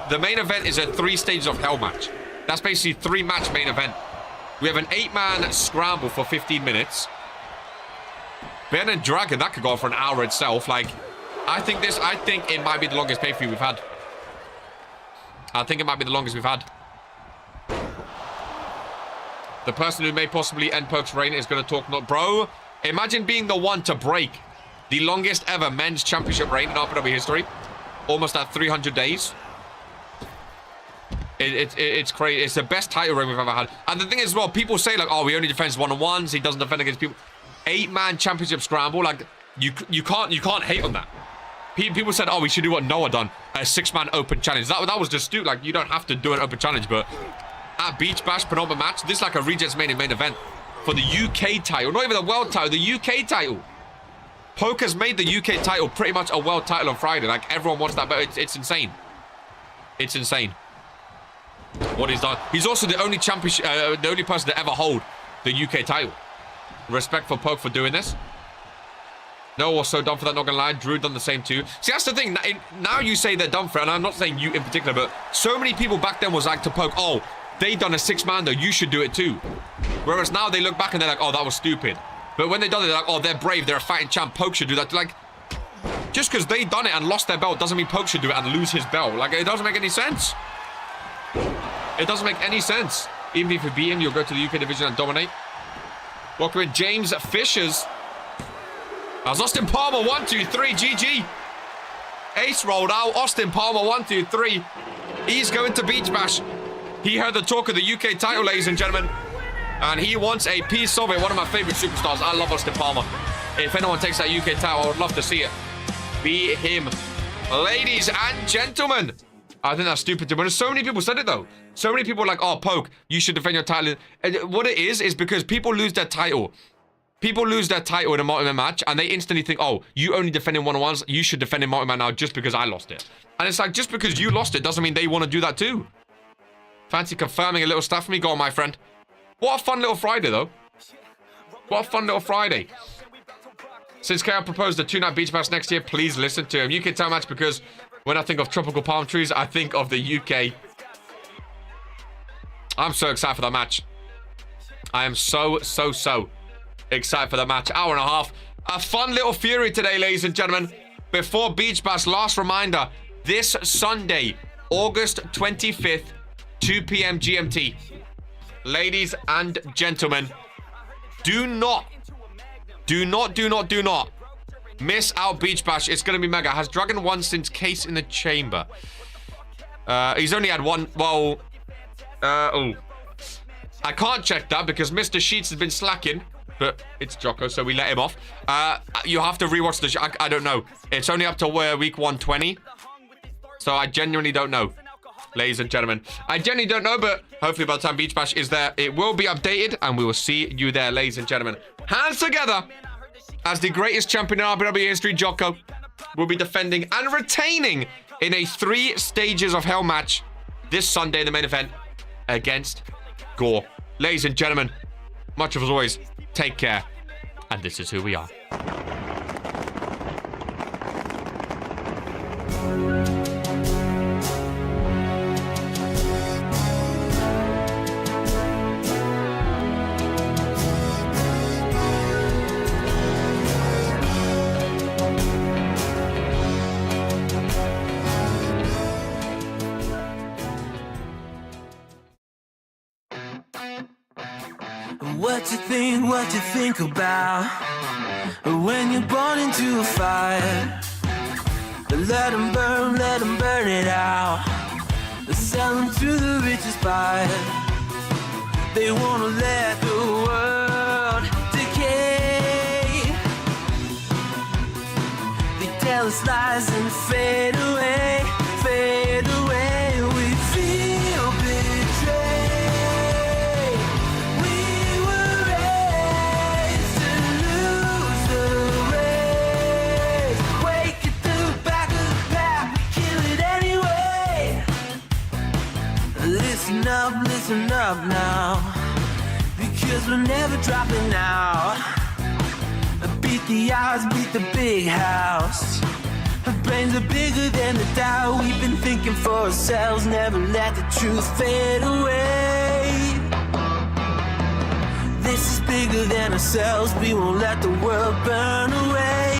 the main event is a 3 stages of hell match. That's basically 3-match main event. We have an 8-man scramble for 15 minutes. Ben and Dragon, that could go on for an hour itself. Like, I think it might be the longest pay-per-view we've had. I think it might be the longest we've had. The person who may possibly end Poke's reign is going to talk. Not, bro, imagine being the one to break the longest ever men's championship reign in RPW history. Almost at 300 days. It's crazy. It's the best title reign we've ever had. And the thing is, well, people say, like, oh, he only defends one-on-ones. He doesn't defend against people. 8-man championship scramble. Like, you can't hate on that. People said, oh, we should do what Noah done. A 6-man open challenge. That was just stupid. Like, you don't have to do an open challenge, but at Beach Bash, penultimate match, this is like a Regents main event for the UK title. Not even the world title, the UK title. Poker's made the UK title pretty much a world title on Friday. Like, everyone wants that, but it's insane. It's insane what he's done. He's also the only championship, the only person to ever hold the UK title. Respect for Poke for doing this. Noah was so done for that, not gonna lie. Drew done the same too. See, that's the thing. Now you say they're done for it, and I'm not saying you in particular, but so many people back then was like to Poke, oh, they done a 6-man though, you should do it too. Whereas now they look back and they're like, oh, that was stupid. But when they done it, they're like, oh, they're brave, they're a fighting champ, Poke should do that. Like, just because they done it and lost their belt doesn't mean Poke should do it and lose his belt. Like, it doesn't make any sense. It doesn't make any sense. Even if you beat him, you'll go to the UK division and dominate. Welcome in James Fishers. As Austin Palmer, 1, 2, 3, GG. Ace rolled out. Austin Palmer, 1, 2, 3. He's going to Beach Bash. He heard the talk of the UK title, ladies and gentlemen. And he wants a piece of it. One of my favorite superstars. I love Austin Palmer. If anyone takes that UK title, I would love to see it. Be him. Ladies and gentlemen. I think that's stupid. But so many people said it, though. So many people were like, oh, Poke, you should defend your title. And what it is because people lose their title. People lose their title in a multi-man match, and they instantly think, oh, you only defending one-on-ones, you should defend in multi-man now just because I lost it. And it's like, just because you lost it doesn't mean they want to do that too. Fancy confirming a little stuff for me? Go on, my friend. What a fun little Friday, though. What a fun little Friday. Since KO proposed a 2-night Beach Bash next year, please listen to him. UK title match because when I think of tropical palm trees, I think of the UK. I'm so excited for that match. I am so excited for the match. Hour and a half. A fun little fury today, ladies and gentlemen. Before Beach Bash, last reminder. This Sunday, August 25th, 2 p.m. GMT. Ladies and gentlemen, Do not miss out Beach Bash. It's going to be mega. Has Dragon won since Case in the Chamber? He's only had one. Well, oh. I can't check that because Mr. Sheets has been slacking. But it's Jocko, so we let him off. You have to rewatch the show. I don't know. It's only up to week 120. So I genuinely don't know. Ladies and gentlemen. I genuinely don't know, but hopefully by the time Beach Bash is there, it will be updated. And we will see you there, ladies and gentlemen. Hands together. As the greatest champion in RPW history, Jocko will be defending and retaining in a 3 stages of hell match this Sunday in the main event against Gore. Ladies and gentlemen, much as always, take care. And this is who we are. What you think about when you're born into a fire? Let them burn it out. Sell them to the richest buyer. They wanna let the world decay. They tell us lies and fade away, fade away. We feel betrayed. Listen up now, because we're never dropping out. Beat the odds, beat the big house. Our brains are bigger than the doubt. We've been thinking for ourselves, never let the truth fade away. This is bigger than ourselves, we won't let the world burn away.